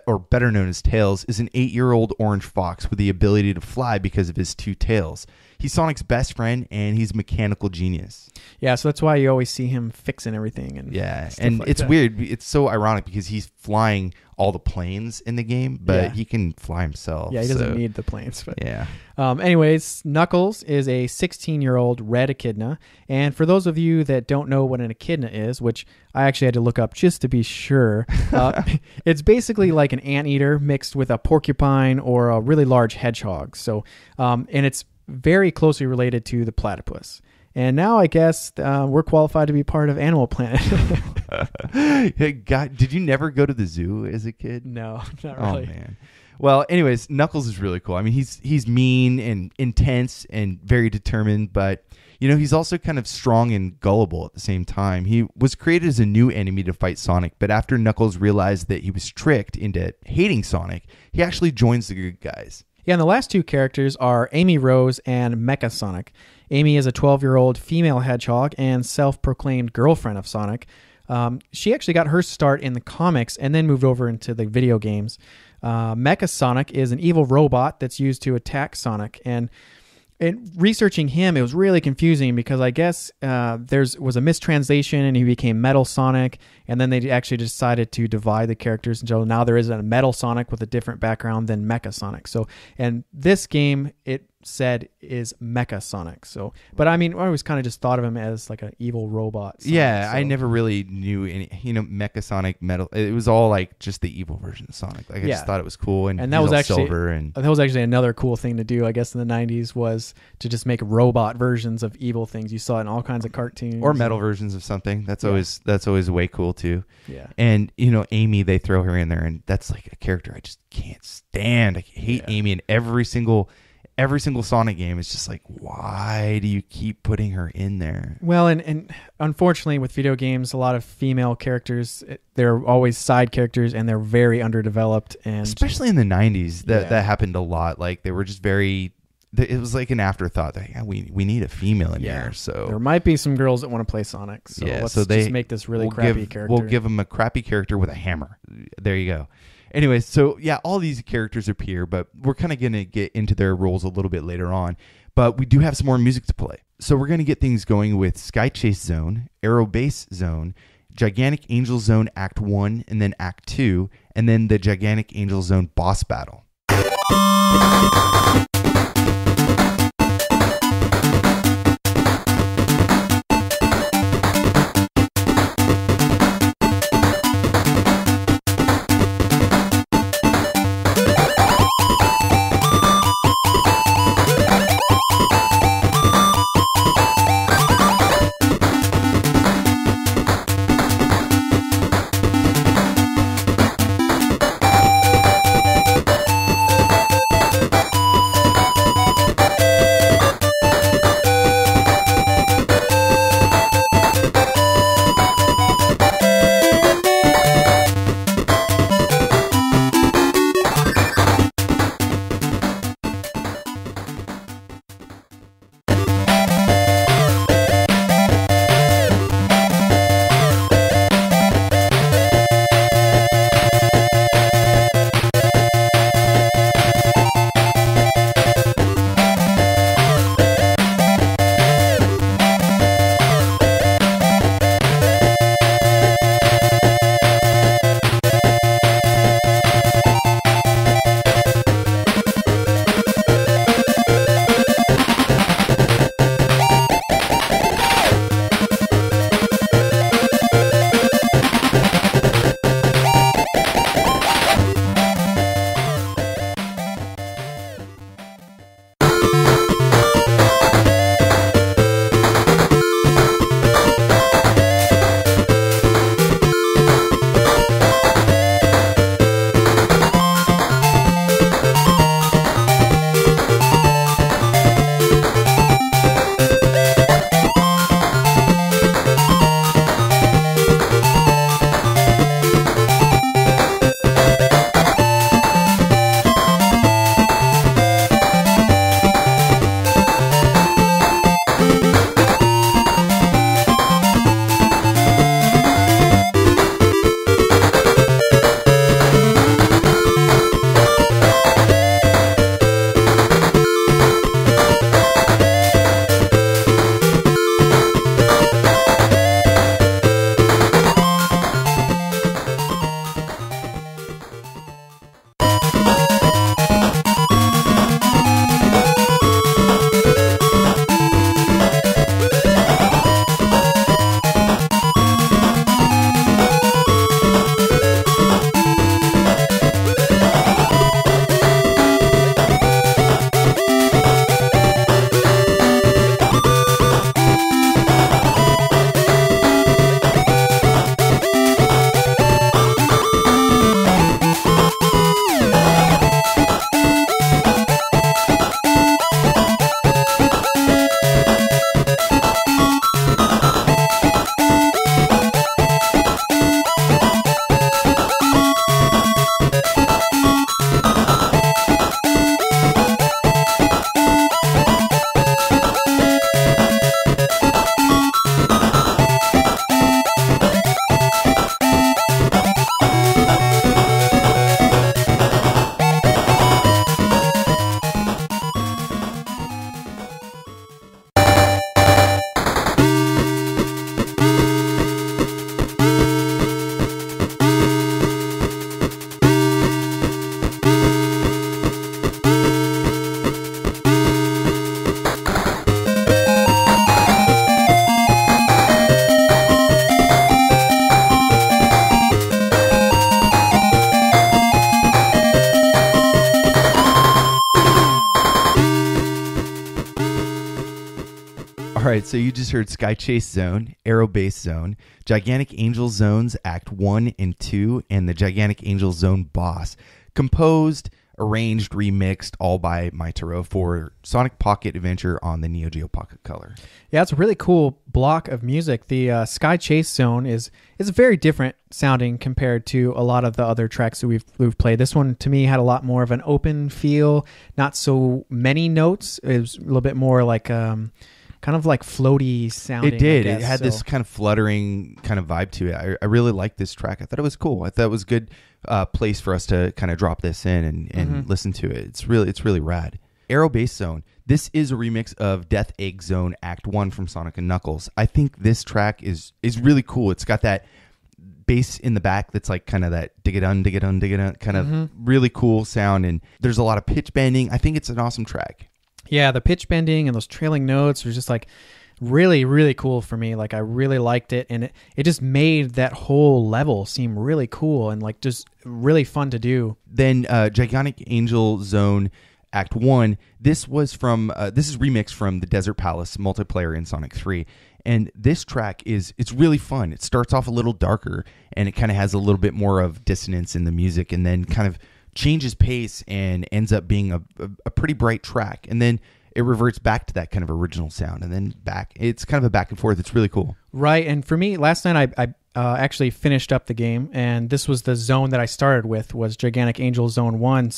or better known as Tails, is an 8-year-old orange fox with the ability to fly because of his 2 tails. He's Sonic's best friend, and he's a mechanical genius. Yeah, so that's why you always see him fixing everything. And it's weird. It's so ironic because he's flying all the planes in the game, but he can fly himself. Yeah, he doesn't need the planes. But. Yeah. Anyways, Knuckles is a 16-year-old red echidna. And for those of you that don't know what an echidna is, which I actually had to look up just to be sure, it's basically like an anteater mixed with a porcupine or a really large hedgehog. So, and it's very closely related to the platypus. And now I guess we're qualified to be part of Animal Planet. Hey, God, did you never go to the zoo as a kid? No, not really. Oh, man. Well, anyways, Knuckles is really cool. I mean, he's mean and intense and very determined, but, he's also kind of strong and gullible at the same time. He was created as a new enemy to fight Sonic, but after Knuckles realized that he was tricked into hating Sonic, he actually joins the good guys. Yeah, and the last 2 characters are Amy Rose and Mecha Sonic. Amy is a 12-year-old female hedgehog and self-proclaimed girlfriend of Sonic. She actually got her start in the comics and then moved over into the video games. Mecha Sonic is an evil robot that's used to attack Sonic. And researching him, it was really confusing because I guess was a mistranslation and he became Metal Sonic, and then they actually decided to divide the characters until now there is a Metal Sonic with a different background than Mecha Sonic. So, and this game, it said is Mecha Sonic. So, but I mean, I always kind of just thought of him as like an evil robot. Sonic, yeah, so. I never really knew any, Mecha Sonic, Metal. It was all like just the evil version of Sonic. Like I just thought it was cool, and that was actually silver, and that was actually another cool thing to do, I guess, in the 90s was to just make robot versions of evil things. You saw it in all kinds of cartoons or metal versions of something. That's always way cool too. Yeah, and Amy, they throw her in there, and that's like a character I just can't stand. I hate Amy in every single Sonic game. Is just like, why do you keep putting her in there? Well, and unfortunately with video games, a lot of female characters, they're always side characters and they're very underdeveloped, and especially in the 90s that happened a lot. Like they were just very, it was like an afterthought that we need a female in here. So there might be some girls that want to play Sonic. So let's just make this really crappy character. We'll give them a crappy character with a hammer. There you go. Anyway, so yeah, all these characters appear, but we're kind of going to get into their roles a little bit later on. But we do have some more music to play. So we're going to get things going with Sky Chase Zone, Aerobase Zone, Gigantic Angel Zone Act 1, and then Act 2, and then the Gigantic Angel Zone boss battle. So you just heard Sky Chase Zone, Aerobase Zone, Gigantic Angel Zones Act 1 and 2, and the Gigantic Angel Zone Boss. Composed, arranged, remixed, all by Maitaro for Sonic Pocket Adventure on the Neo Geo Pocket Color. Yeah, it's a really cool block of music. The Sky Chase Zone is very different sounding compared to a lot of the other tracks that we've played. This one, to me, had a lot more of an open feel, not so many notes. It was a little bit more like kind of like floaty sounding. It did. I guess, it had this kind of fluttering kind of vibe to it. I really liked this track. I thought it was cool. I thought it was a good place for us to kind of drop this in and listen to it. It's really rad. Aerobase Zone. This is a remix of Death Egg Zone Act 1 from Sonic & Knuckles. I think this track is really cool. It's got that bass in the back that's like kind of that dig-a-dun, dig-a-dun, dig-a-dun kind of really cool sound, and there's a lot of pitch bending. I think it's an awesome track. Yeah, the pitch bending and those trailing notes were just like really, really cool for me. Like I really liked it, and it just made that whole level seem really cool and like just really fun to do. Then Gigantic Angel Zone Act 1. This was from this is remixed from the Desert Palace multiplayer in Sonic 3. And this track it's really fun. It starts off a little darker, and it kind of has a little bit more of dissonance in the music, and then kind of changes pace and ends up being a pretty bright track. And then it reverts back to that kind of original sound, and then back. It's kind of a back and forth. It's really cool. Right. And for me, last night I actually finished up the game, and this was the zone that I started with, was Gigantic Angel Zone 1,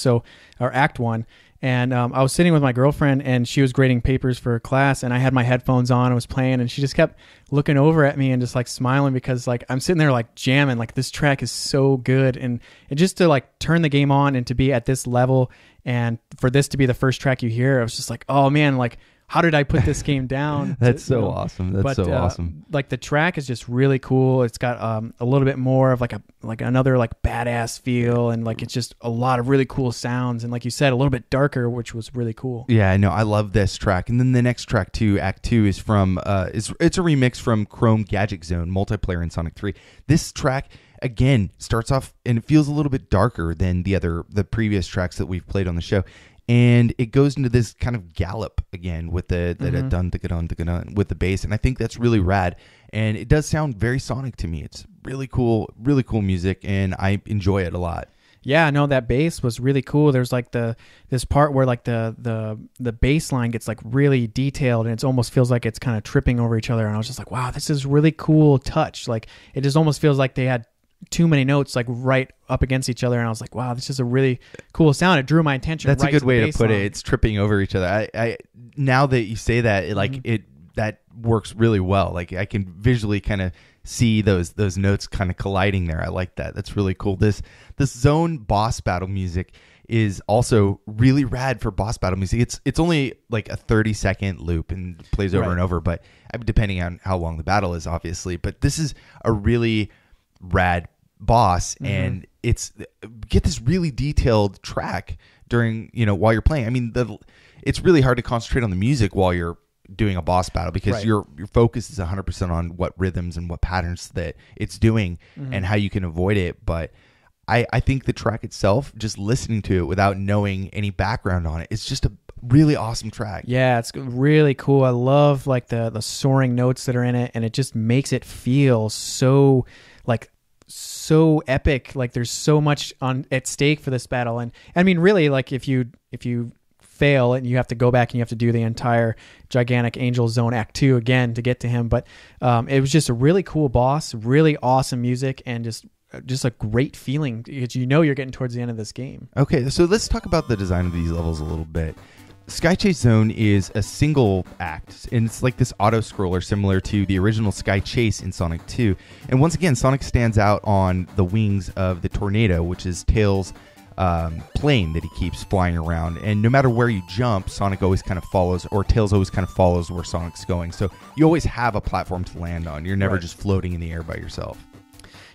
or Act 1. And I was sitting with my girlfriend, and she was grading papers for her class, and I had my headphones on, I was playing, and she just kept looking over at me and just like smiling, because like I'm sitting there like jamming, like this track is so good. And just to like turn the game on and to be at this level, and for this to be the first track you hear, I was just like, oh man, like how did I put this game down? That's so awesome. That's so awesome. Like the track is just really cool. It's got a little bit more of like another like badass feel, and like it's just a lot of really cool sounds, and like you said, a little bit darker, which was really cool. Yeah, I know. I love this track. And then the next track too, Act 2, is from it's a remix from Chrome Gadget Zone multiplayer in Sonic 3. This track again starts off, and it feels a little bit darker than the previous tracks that we've played on the show. And it goes into this kind of gallop again with the dun with the bass, and I think that's really rad. And it does sound very Sonic to me. It's really cool music, and I enjoy it a lot. Yeah, no, that bass was really cool. There's like this part where like the bass line gets like really detailed, and it almost feels like it's kind of tripping over each other. And I was just like, wow, this is really cool touch. Like it just almost feels like they had too many notes like right up against each other, and I was like, wow, this is a really cool sound. It drew my attention. That's right a good to way the to bass put line. it. It's tripping over each other. I now that you say that, that works really well. Like I can visually kind of see those notes kind of colliding there. I like that. That's really cool. This zone boss battle music is also really rad for boss battle music. It's only like a 30-second loop and plays over and over, but depending on how long the battle is, obviously. But this is a really rad boss, and get this really detailed track during while you're playing. I mean, it's really hard to concentrate on the music while you're doing a boss battle, because your focus is 100% on what rhythms and what patterns that it's doing and how you can avoid it. But I think the track itself, just listening to it without knowing any background on it, it's just a really awesome track. Yeah, it's really cool. I love like the soaring notes that are in it, and it just makes it feel so epic. Like there's so much at stake for this battle. And I mean, really, like if you fail and you have to go back and you have to do the entire Gigantic Angel Zone Act 2 again to get to him. But it was just a really cool boss, really awesome music, and just a great feeling, because you're getting towards the end of this game. Okay, so let's talk about the design of these levels a little bit. Sky Chase Zone is a single act, and it's like this auto-scroller similar to the original Sky Chase in Sonic 2. And once again, Sonic stands out on the wings of the tornado, which is Tails' plane that he keeps flying around. And no matter where you jump, Sonic always kind of follows, or Tails always kind of follows where Sonic's going. So you always have a platform to land on. You're never just floating in the air by yourself.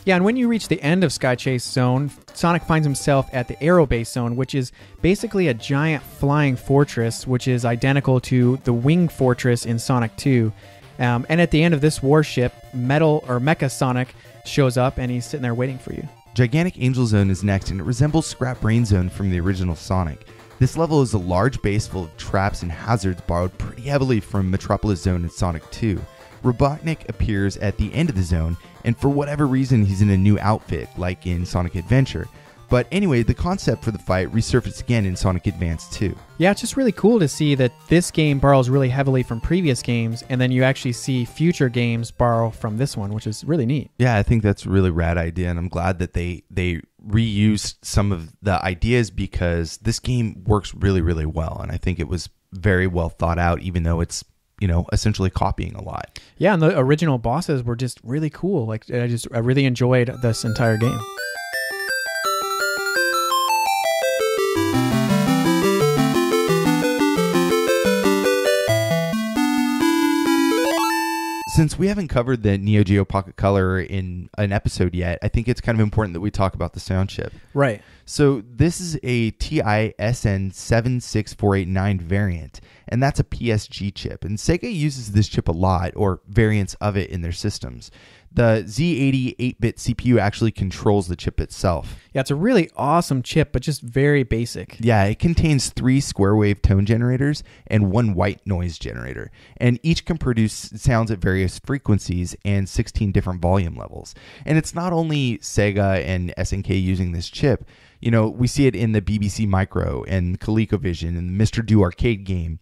Yeah, and when you reach the end of Sky Chase Zone, Sonic finds himself at the Aerobase Zone, which is basically a giant flying fortress, which is identical to the Wing Fortress in Sonic 2. And at the end of this warship, Mecha Sonic shows up, and he's sitting there waiting for you. Gigantic Angel Zone is next, and it resembles Scrap Brain Zone from the original Sonic. This level is a large base full of traps and hazards borrowed pretty heavily from Metropolis Zone in Sonic 2. Robotnik appears at the end of the zone, and for whatever reason he's in a new outfit, like in Sonic Adventure. But anyway, the concept for the fight resurfaced again in Sonic Advance 2. Yeah, it's just really cool to see that this game borrows really heavily from previous games, and then you actually see future games borrow from this one, which is really neat. Yeah, I think that's a really rad idea, and I'm glad that they reused some of the ideas because this game works really, really well, and I think it was very well thought out, even though it's, you know, essentially copying a lot. Yeah, and the original bosses were just really cool. Like, I really enjoyed this entire game. Since we haven't covered the Neo Geo Pocket Color in an episode yet, I think it's kind of important that we talk about the sound chip. Right. So this is a TI-SN 76489 variant, and that's a PSG chip. And Sega uses this chip a lot, or variants of it in their systems. The Z80 8-bit CPU actually controls the chip itself. Yeah, it's a really awesome chip, but just very basic. Yeah, it contains 3 square wave tone generators and 1 white noise generator. And each can produce sounds at various frequencies and 16 different volume levels. And it's not only Sega and SNK using this chip. You know, we see it in the BBC Micro and ColecoVision and the Mr. Do arcade game.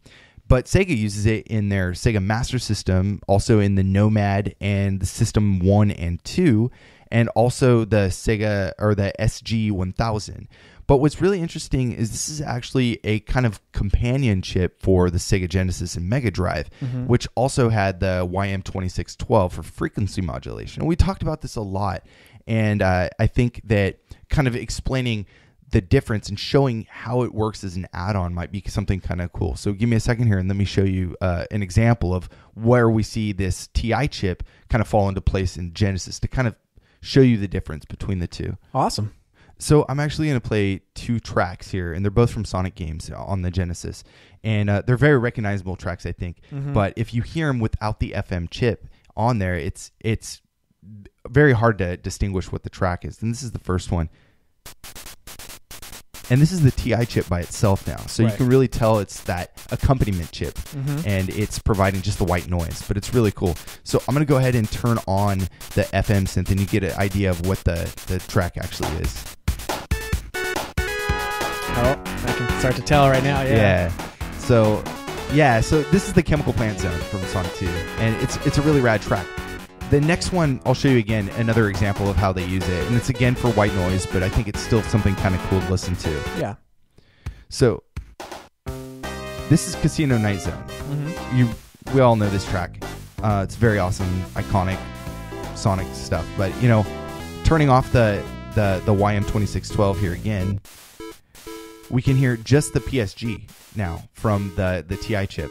But Sega uses it in their Sega Master System, also in the Nomad and the System 1 and 2, and also the Sega or the SG-1000. But what's really interesting is this is actually a kind of companion chip for the Sega Genesis and Mega Drive, which also had the YM2612 for frequency modulation. And we talked about this a lot, and I think that kind of explaining the difference and showing how it works as an add-on might be something kind of cool. So give me a second here and let me show you an example of where we see this TI chip kind of fall into place in Genesis to kind of show you the difference between the two. Awesome. So I'm actually going to play 2 tracks here, and they're both from Sonic games on the Genesis. And they're very recognizable tracks, I think. But if you hear them without the FM chip on there, it's very hard to distinguish what the track is. And this is the first one. And this is the TI chip by itself now. So you can really tell it's that accompaniment chip. And it's providing just the white noise. But it's really cool. So I'm going to go ahead and turn on the FM synth, and you get an idea of what the track actually is. Oh, I can start to tell right now. Yeah. So this is the Chemical Plant Zone from Sonic 2. And it's a really rad track. The next one, I'll show you again, another example of how they use it. And it's again for white noise, but I think it's still something kind of cool to listen to. Yeah. So, this is Casino Night Zone. We all know this track. It's very awesome, iconic Sonic stuff. But, you know, turning off the YM2612 here again, we can hear just the PSG now from the TI chip.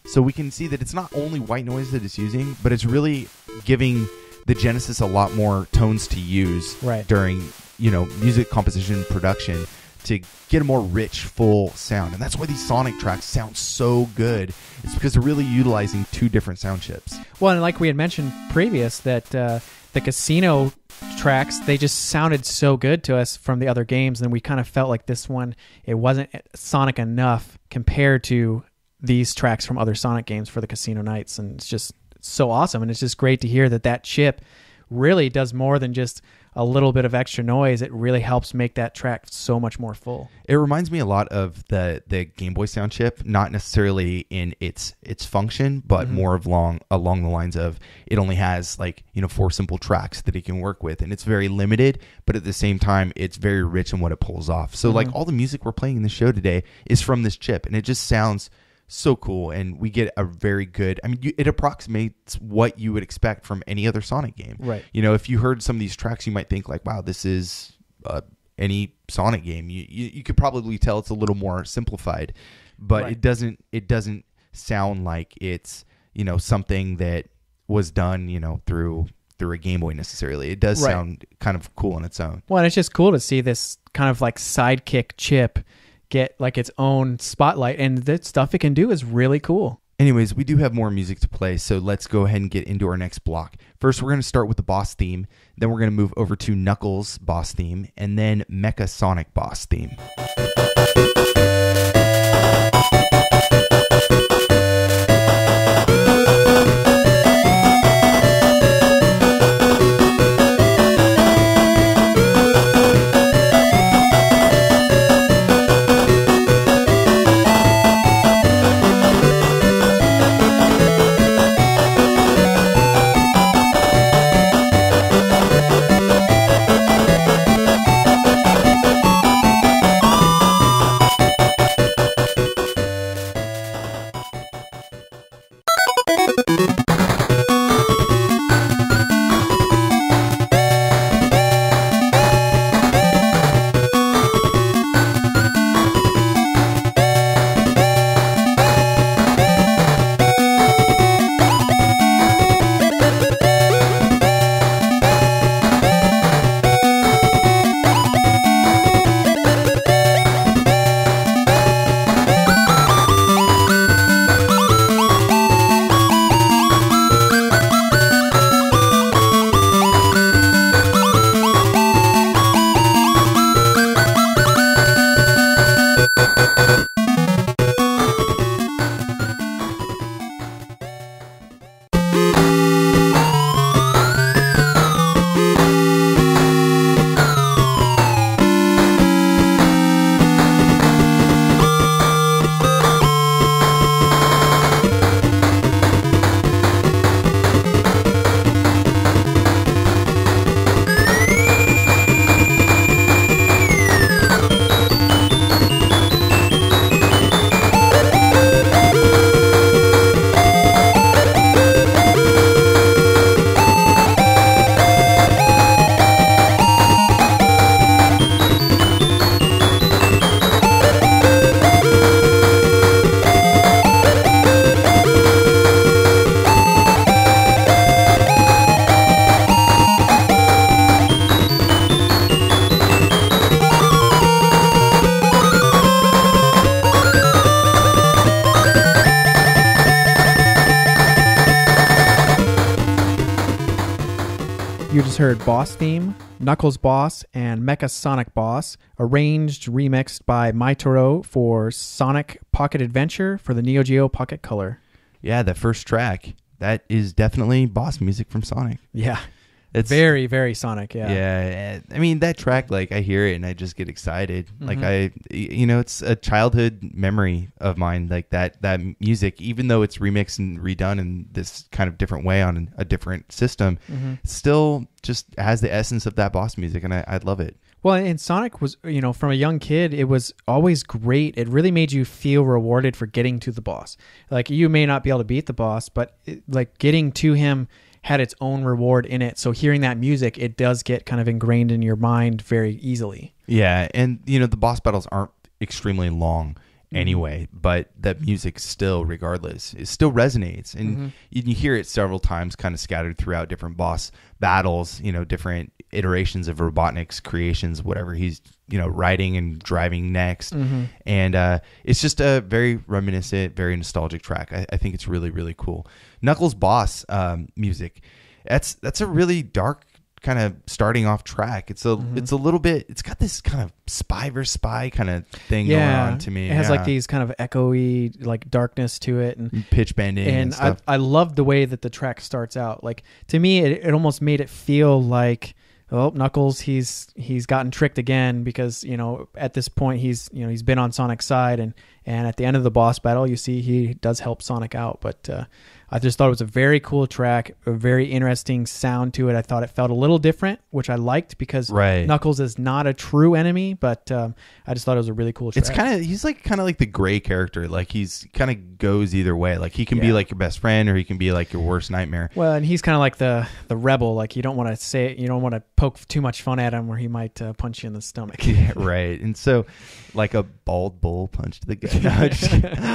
So we can see that it's not only white noise that it's using, but it's really giving the Genesis a lot more tones to use during, you know, music composition production to get a more rich, full sound. And that's why these Sonic tracks sound so good. It's because they're really utilizing 2 different sound chips. Well, and like we had mentioned previous, that the casino tracks, they just sounded so good to us from the other games, and we kind of felt like this one, it wasn't Sonic enough compared to these tracks from other Sonic games for the Casino Nights. And it's just so awesome, and it's just great to hear that chip really does more than just a little bit of extra noise. It really helps make that track so much more full. It reminds me a lot of the Game Boy sound chip, not necessarily in its function, but more of along the lines of it only has 4 simple tracks that it can work with, and it's very limited, but at the same time it's very rich in what it pulls off. So all the music we're playing in the show today is from this chip, and it just sounds so cool, and we get a very good, it approximates what you would expect from any other Sonic game. Right. You know, if you heard some of these tracks, you might think wow, this is any Sonic game. You could probably tell it's a little more simplified, but it doesn't sound like it's, something that was done, through a Game Boy necessarily. It does sound kind of cool on its own. Well, and it's just cool to see this kind of sidekick chip get its own spotlight, and the stuff it can do is really cool. Anyways, we do have more music to play, so let's go ahead and get into our next block. First, we're going to start with the boss theme, then we're going to move over to Knuckles boss theme, and then Mecha Sonic boss theme. just heard Boss Theme, Knuckles Boss, and Mecha Sonic Boss, arranged, remixed by Maitaro for Sonic Pocket Adventure for the Neo Geo Pocket Color. Yeah, the first track, that is definitely boss music from Sonic. Yeah. It's very, very Sonic, yeah. Yeah. I mean, that track, like, I hear it and I just get excited. Like, it's a childhood memory of mine, like that music, even though it's remixed and redone in this kind of different way on a different system, still just has the essence of that boss music, and I love it. Well, and Sonic was, from a young kid, it was always great. It really made you feel rewarded for getting to the boss. Like, you may not be able to beat the boss, but getting to him had its own reward in it. So hearing that music, it does get kind of ingrained in your mind very easily. Yeah, and the boss battles aren't extremely long anyway, but that music still, regardless, it still resonates, and you hear it several times kind of scattered throughout different boss battles, different iterations of Robotnik's creations, whatever he's writing and driving next. And it's just a very reminiscent, very nostalgic track. I think it's really, really cool. Knuckles Boss music, that's a really dark kind of starting off track. It's a little bit, it's got this kind of spy versus spy kind of thing going on to me. It has like these kind of echoey like darkness to it and pitch bending and stuff. I love the way that the track starts out. Like, to me, it almost made it feel like, oh, Knuckles, he's gotten tricked again, because at this point he's been on Sonic's side, and at the end of the boss battle you see he does help Sonic out. But I just thought it was a very cool track, a very interesting sound to it. I thought it felt a little different, which I liked, because Knuckles is not a true enemy, but I just thought it was a really cool track. It's he's kind of like the gray character. Like, he's kind of goes either way. Like, he can be like your best friend, or he can be like your worst nightmare. Well, and he's kind of like the rebel. Like, you don't want to poke too much fun at him, where he might punch you in the stomach. Yeah, right. And so, like a bald bull punch to the gut. No,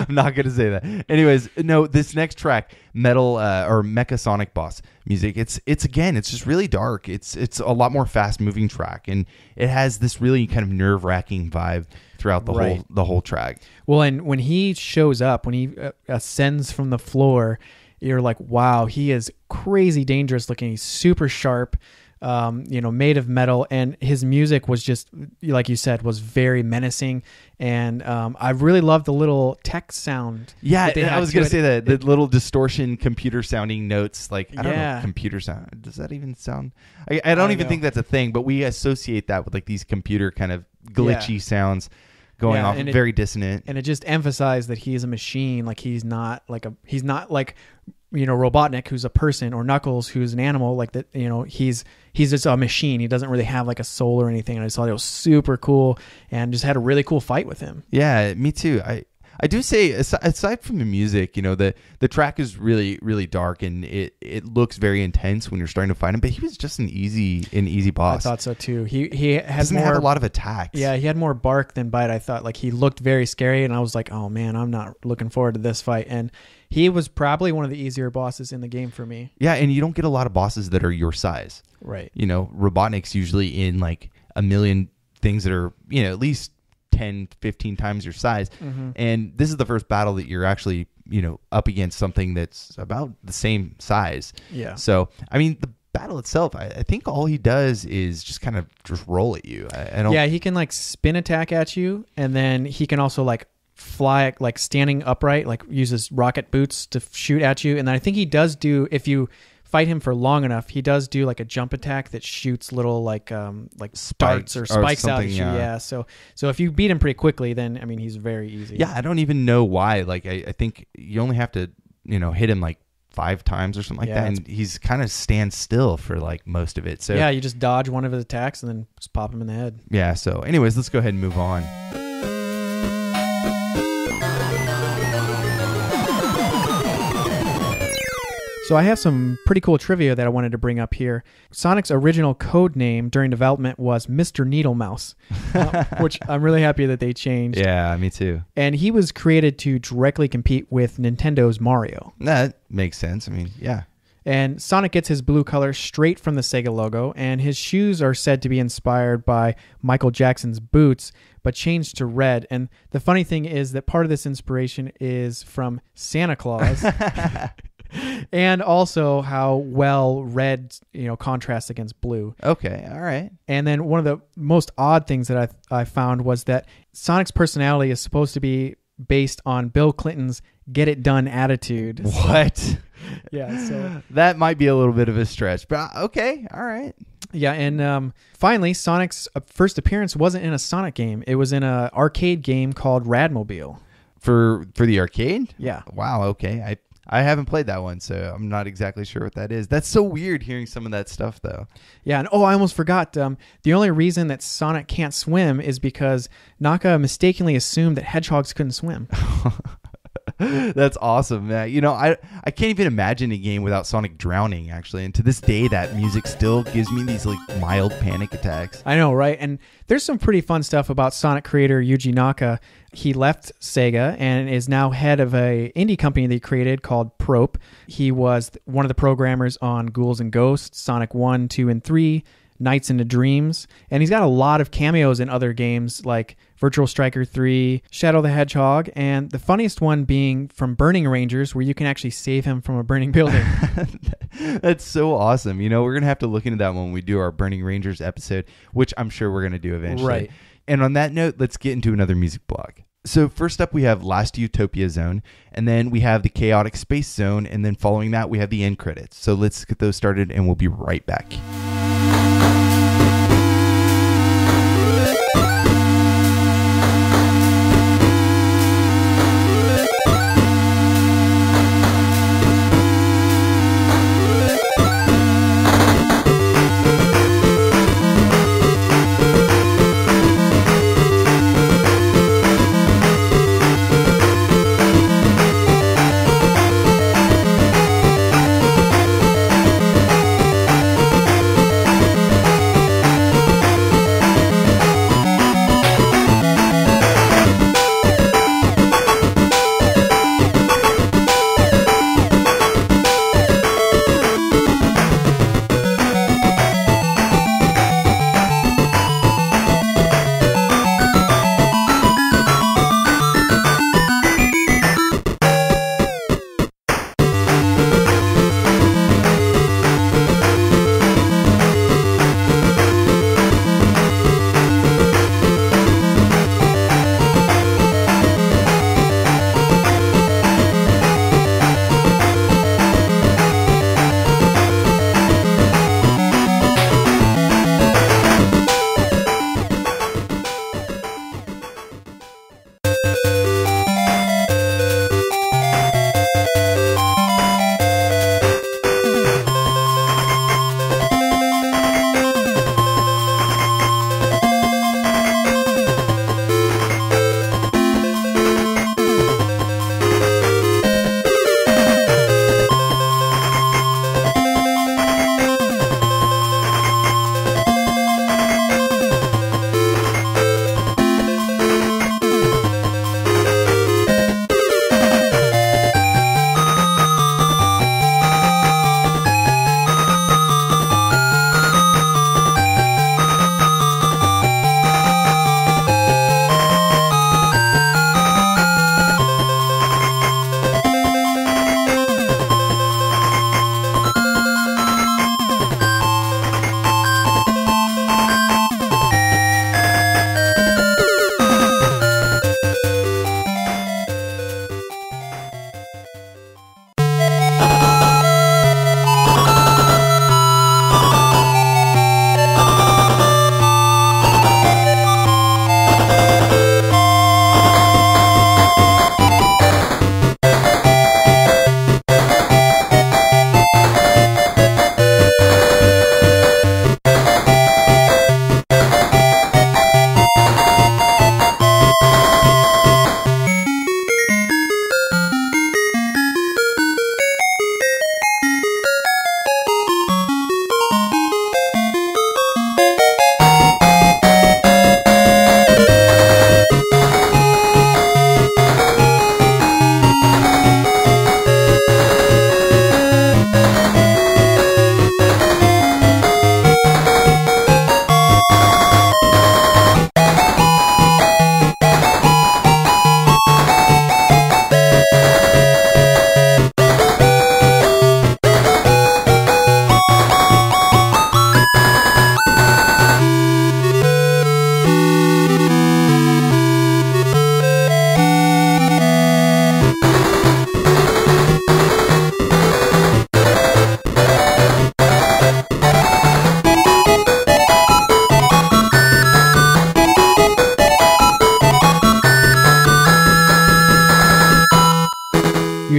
I'm not gonna say that. Anyways, no, this next track, Metal or Mecha Sonic Boss music, it's just really dark. It's a lot more fast moving track, and it has this really kind of nerve wracking vibe throughout the whole track. Well, and when he shows up, when he ascends from the floor, you're like, wow, he is crazy dangerous looking. He's super sharp, made of metal, and his music was just, like you said, was very menacing. And I really loved the little tech sound. Yeah, I was going to say that, the little distortion computer sounding notes, like, I don't know, computer sound. Does that even sound? I don't even think that's a thing, but we associate that with like these computer kind of glitchy sounds going off, and very dissonant. And it just emphasized that he's a machine. Like, he's not like Robotnik, who's a person, or Knuckles, who's an animal. Like that, he's just a machine. He doesn't really have like a soul or anything. And I just thought it was super cool, and just had a really cool fight with him. Yeah, me too. I do say, aside from the music, the track is really, really dark, and it looks very intense when you're starting to fight him. But he was just an easy boss. I thought so too. He doesn't have a lot of attacks. Yeah, he had more bark than bite. I thought, like, he looked very scary, and I was like, oh man, I'm not looking forward to this fight. And he was probably one of the easier bosses in the game for me. Yeah, and you don't get a lot of bosses that are your size. Right. Robotnik's usually in like a million things that are, at least 10, 15 times your size. And this is the first battle that you're actually, up against something that's about the same size. Yeah. So, I mean, the battle itself, I think all he does is just kind of just roll at you. I don't. Yeah, he can like spin attack at you, and then he can also like fly, like standing upright, like uses rocket boots to shoot at you. And then I think he does do, if you fight him for long enough, he does do like a jump attack that shoots little like darts or spikes out at you. Yeah. So if you beat him pretty quickly, then I mean, he's very easy. Yeah, I don't even know why. Like, I think you only have to hit him like 5 times or something like that, and he's kind of stands still for like most of it. So yeah, you just dodge one of his attacks and then just pop him in the head. Yeah. So anyways, let's go ahead and move on. So I have some pretty cool trivia that I wanted to bring up here. Sonic's original code name during development was Mr. Needle Mouse, which I'm really happy that they changed. Yeah, me too. And he was created to directly compete with Nintendo's Mario. That makes sense. I mean, yeah. And Sonic gets his blue color straight from the Sega logo, and his shoes are said to be inspired by Michael Jackson's boots, but changed to red. And the funny thing is that part of this inspiration is from Santa Claus. And also how well red, contrasts against blue. Okay, all right. And then one of the most odd things that I found was that Sonic's personality is supposed to be based on Bill Clinton's "get it done" attitude. What? Yeah, so that might be a little bit of a stretch, but okay, all right. Yeah, and finally, Sonic's first appearance wasn't in a Sonic game. It was in an arcade game called Radmobile. For the arcade? Yeah. Wow, okay. I haven't played that one, so I'm not exactly sure what that is. That's so weird hearing some of that stuff, though. Yeah, and I almost forgot. The only reason that Sonic can't swim is because Naka mistakenly assumed that hedgehogs couldn't swim. That's awesome, man. I can't even imagine a game without Sonic drowning, actually. And to this day, that music still gives me these mild panic attacks. I know, right? And there's some pretty fun stuff about Sonic creator Yuji Naka. He left Sega and is now head of a indie company that he created called Probe. He was one of the programmers on Ghouls and Ghosts, Sonic 1, 2, and 3, Nights into Dreams, and he's got a lot of cameos in other games like Virtual Striker 3, Shadow the Hedgehog, and the funniest one being from Burning Rangers, where you can actually save him from a burning building. That's so awesome. We're going to have to look into that when we do our Burning Rangers episode, which I'm sure we're going to do eventually. Right. And on that note, let's get into another music block. So first up, we have Last Utopia Zone, and then we have the Chaotic Space Zone, and then following that, we have the end credits. So let's get those started, and we'll be right back.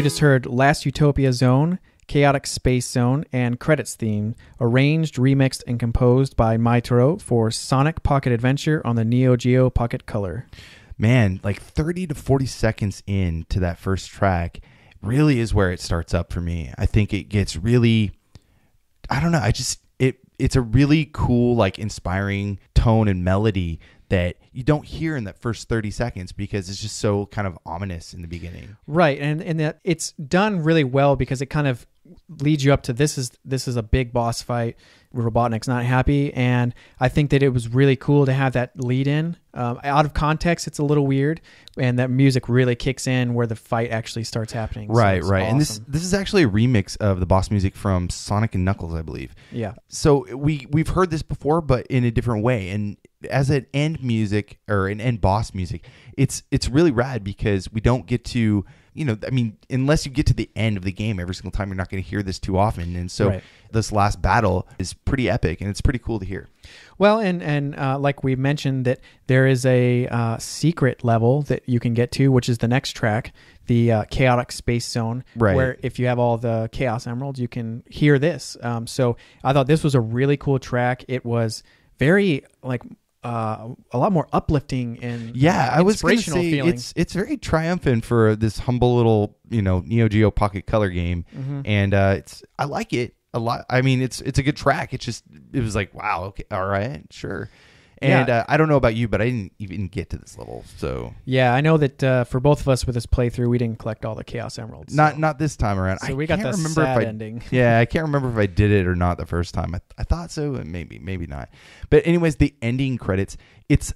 just heard Last Utopia Zone, Chaotic Space Zone, and Credits Theme, arranged, remixed, and composed by Maitaro for Sonic Pocket Adventure on the Neo Geo Pocket Color. Man, like 30 to 40 seconds into that first track really is where it starts up for me. I think it gets really, I don't know, it's a really cool, like inspiring tone and melody that you don't hear in that first 30 seconds because it's just so kind of ominous in the beginning. Right, and that it's done really well because it kind of leads you up to this is a big boss fight. Robotnik's not happy, and I think that it was really cool to have that lead in. Out of context, it's a little weird, and that music really kicks in where the fight actually starts happening. Right, so right. awesome. And this is actually a remix of the boss music from Sonic and Knuckles, I believe. Yeah. So we've heard this before, but in a different way. And as an end music or an end boss music, it's really rad because we don't get to, unless you get to the end of the game every single time, you're not going to hear this too often. And so This last battle is pretty epic, and it's pretty cool to hear. Well, and like we mentioned, that there is a secret level that you can get to, which is the next track, the Chaotic Space Zone, where if you have all the Chaos Emeralds, you can hear this. So I thought this was a really cool track. It was very a lot more uplifting and I was going to say feeling. It's very triumphant for this humble little Neo Geo Pocket Color game, and I like it a lot. I mean, it's a good track. It was like, wow, okay, all right, sure. And I don't know about you, but I didn't even get to this level. So yeah, I know that for both of us with this playthrough, we didn't collect all the Chaos Emeralds. Not this time around. So we got the sad ending. Yeah, I can't remember if I did it or not the first time. I thought so, and maybe not. But anyways, the ending credits, it's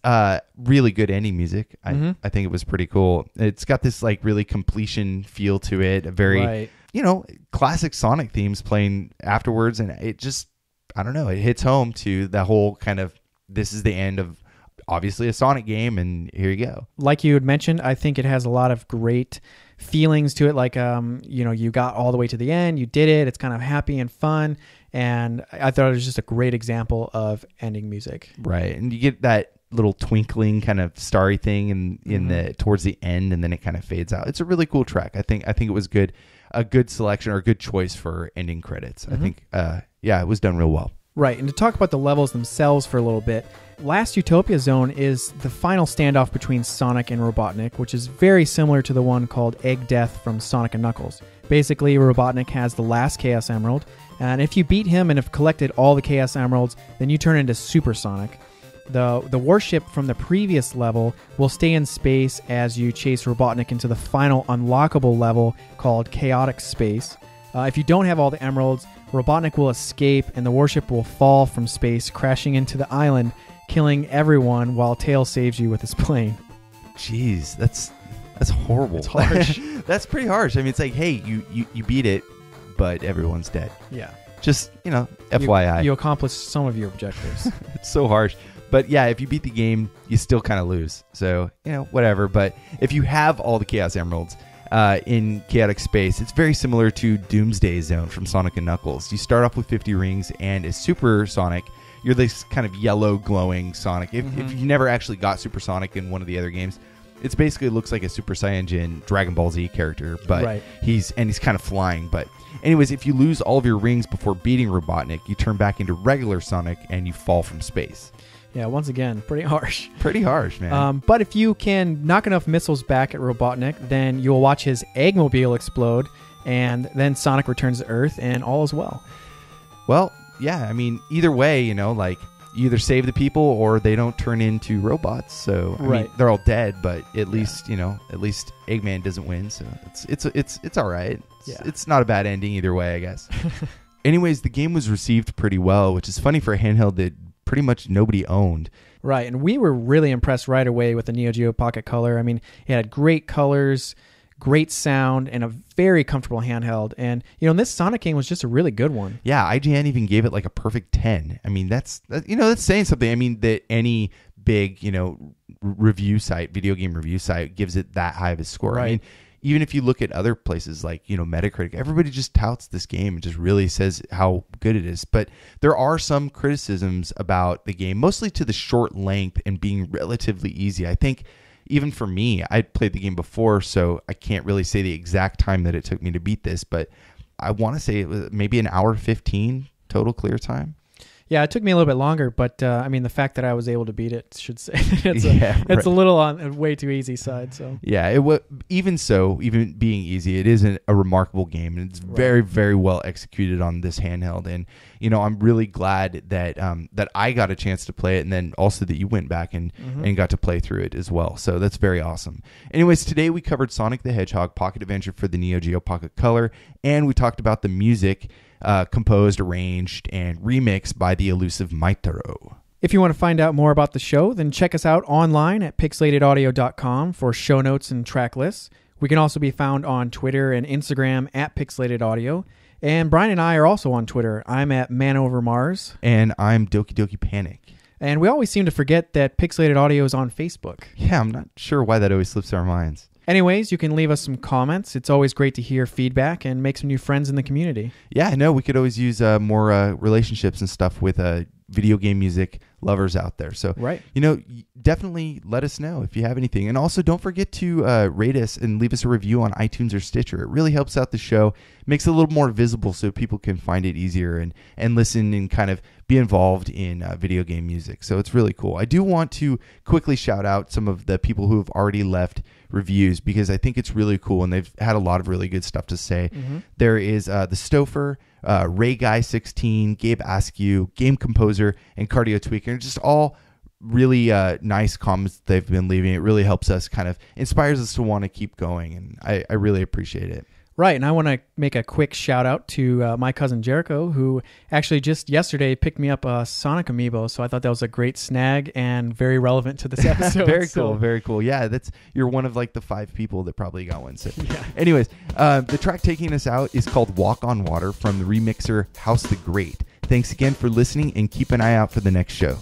really good ending music. I think it was pretty cool. It's got this like really completion feel to it. A very classic Sonic themes playing afterwards, and it just, I don't know, it hits home to that whole kind of, this is the end of obviously a Sonic game, and here you go. Like you had mentioned, I think it has a lot of great feelings to it. Like, you got all the way to the end, you did it. It's kind of happy and fun. And I thought it was just a great example of ending music. Right. And you get that little twinkling kind of starry thing in the towards the end, and then it kind of fades out. It's a really cool track. I think it was good, a good selection or a good choice for ending credits. I think, it was done real well. Right, and to talk about the levels themselves for a little bit, Last Utopia Zone is the final standoff between Sonic and Robotnik, which is very similar to the one called Egg Death from Sonic and Knuckles. Basically, Robotnik has the last Chaos Emerald, and if you beat him and have collected all the Chaos Emeralds, then you turn into Super Sonic. The warship from the previous level will stay in space as you chase Robotnik into the final unlockable level called Chaotic Space. If you don't have all the emeralds, Robotnik will escape and the warship will fall from space, crashing into the island, killing everyone while Tails saves you with his plane. Jeez, that's horrible. It's harsh. That's pretty harsh. I mean, it's like, hey, you beat it, but everyone's dead. Yeah. Just, FYI. You accomplished some of your objectives. It's so harsh. But yeah, if you beat the game, you still kind of lose. So, whatever. But if you have all the Chaos Emeralds, in Chaotic Space, it's very similar to Doomsday Zone from Sonic and Knuckles. You start off with 50 rings, and as Super Sonic, you're this kind of yellow glowing Sonic. If you never actually got Super Sonic in one of the other games, it basically looks like a Super Saiyan Dragon Ball Z character, but he's kind of flying. But anyways, if you lose all of your rings before beating Robotnik, you turn back into regular Sonic and you fall from space. Yeah, once again, pretty harsh. Pretty harsh, man. But if you can knock enough missiles back at Robotnik, then you'll watch his Eggmobile explode, and then Sonic returns to Earth, and all is well. Well, yeah, I mean, either way, you either save the people or they don't turn into robots. So I mean, they're all dead, but at least Eggman doesn't win. So it's all right. It's not a bad ending either way, I guess. Anyways, the game was received pretty well, which is funny for a handheld that pretty much nobody owned. Right, and we were really impressed right away with the Neo Geo Pocket Color. I mean, it had great colors, great sound, and a very comfortable handheld. And, this Sonic game was just a really good one. Yeah, IGN even gave it like a perfect 10. I mean, that's saying something. I mean, that any big, review site, video game review site gives it that high of a score. Right. I mean, even if you look at other places like, Metacritic, everybody just touts this game and just really says how good it is. But there are some criticisms about the game, mostly to the short length and being relatively easy. I think even for me, I played the game before, so I can't really say the exact time that it took me to beat this, but I want to say it was maybe an hour 15 total clear time. Yeah, it took me a little bit longer, but I mean, the fact that I was able to beat it should say it's a little on a way too easy side. So yeah, even being easy, it is a remarkable game, and it's very, very well executed on this handheld. And I'm really glad that that I got a chance to play it, and then also that you went back and got to play through it as well. So that's very awesome. Anyways, today we covered Sonic the Hedgehog Pocket Adventure for the Neo Geo Pocket Color, and we talked about the music. Composed, arranged, and remixed by the elusive Maitaro. If you want to find out more about the show, then check us out online at pixelatedaudio.com for show notes and track lists. We can also be found on Twitter and Instagram at pixelatedaudio. And Brian and I are also on Twitter. I'm at ManOverMars. And I'm Doki Doki Panic. And we always seem to forget that Pixelated Audio is on Facebook. Yeah, I'm not sure why that always slips our minds. Anyways, you can leave us some comments. It's always great to hear feedback and make some new friends in the community. Yeah, I know. We could always use more relationships and stuff with video game music lovers out there. So, definitely let us know if you have anything. And also, don't forget to rate us and leave us a review on iTunes or Stitcher. It really helps out the show, makes it a little more visible so people can find it easier and listen and kind of be involved in video game music. So it's really cool. I do want to quickly shout out some of the people who have already left reviews because I think it's really cool and they've had a lot of really good stuff to say. There is the Stouffer, Ray Guy 16, Gabe Askew, Game Composer, and Cardio Tweaker. Just all really nice comments they've been leaving. It really helps us, kind of inspires us to want to keep going, and I really appreciate it. Right, and I want to make a quick shout out to my cousin Jericho, who actually just yesterday picked me up a Sonic amiibo. So I thought that was a great snag and very relevant to this episode. Very cool. Yeah, you're one of like the 5 people that probably got one. So, anyways, the track taking us out is called "Walk on Water" from the remixer HousetheGrate. Thanks again for listening, and keep an eye out for the next show.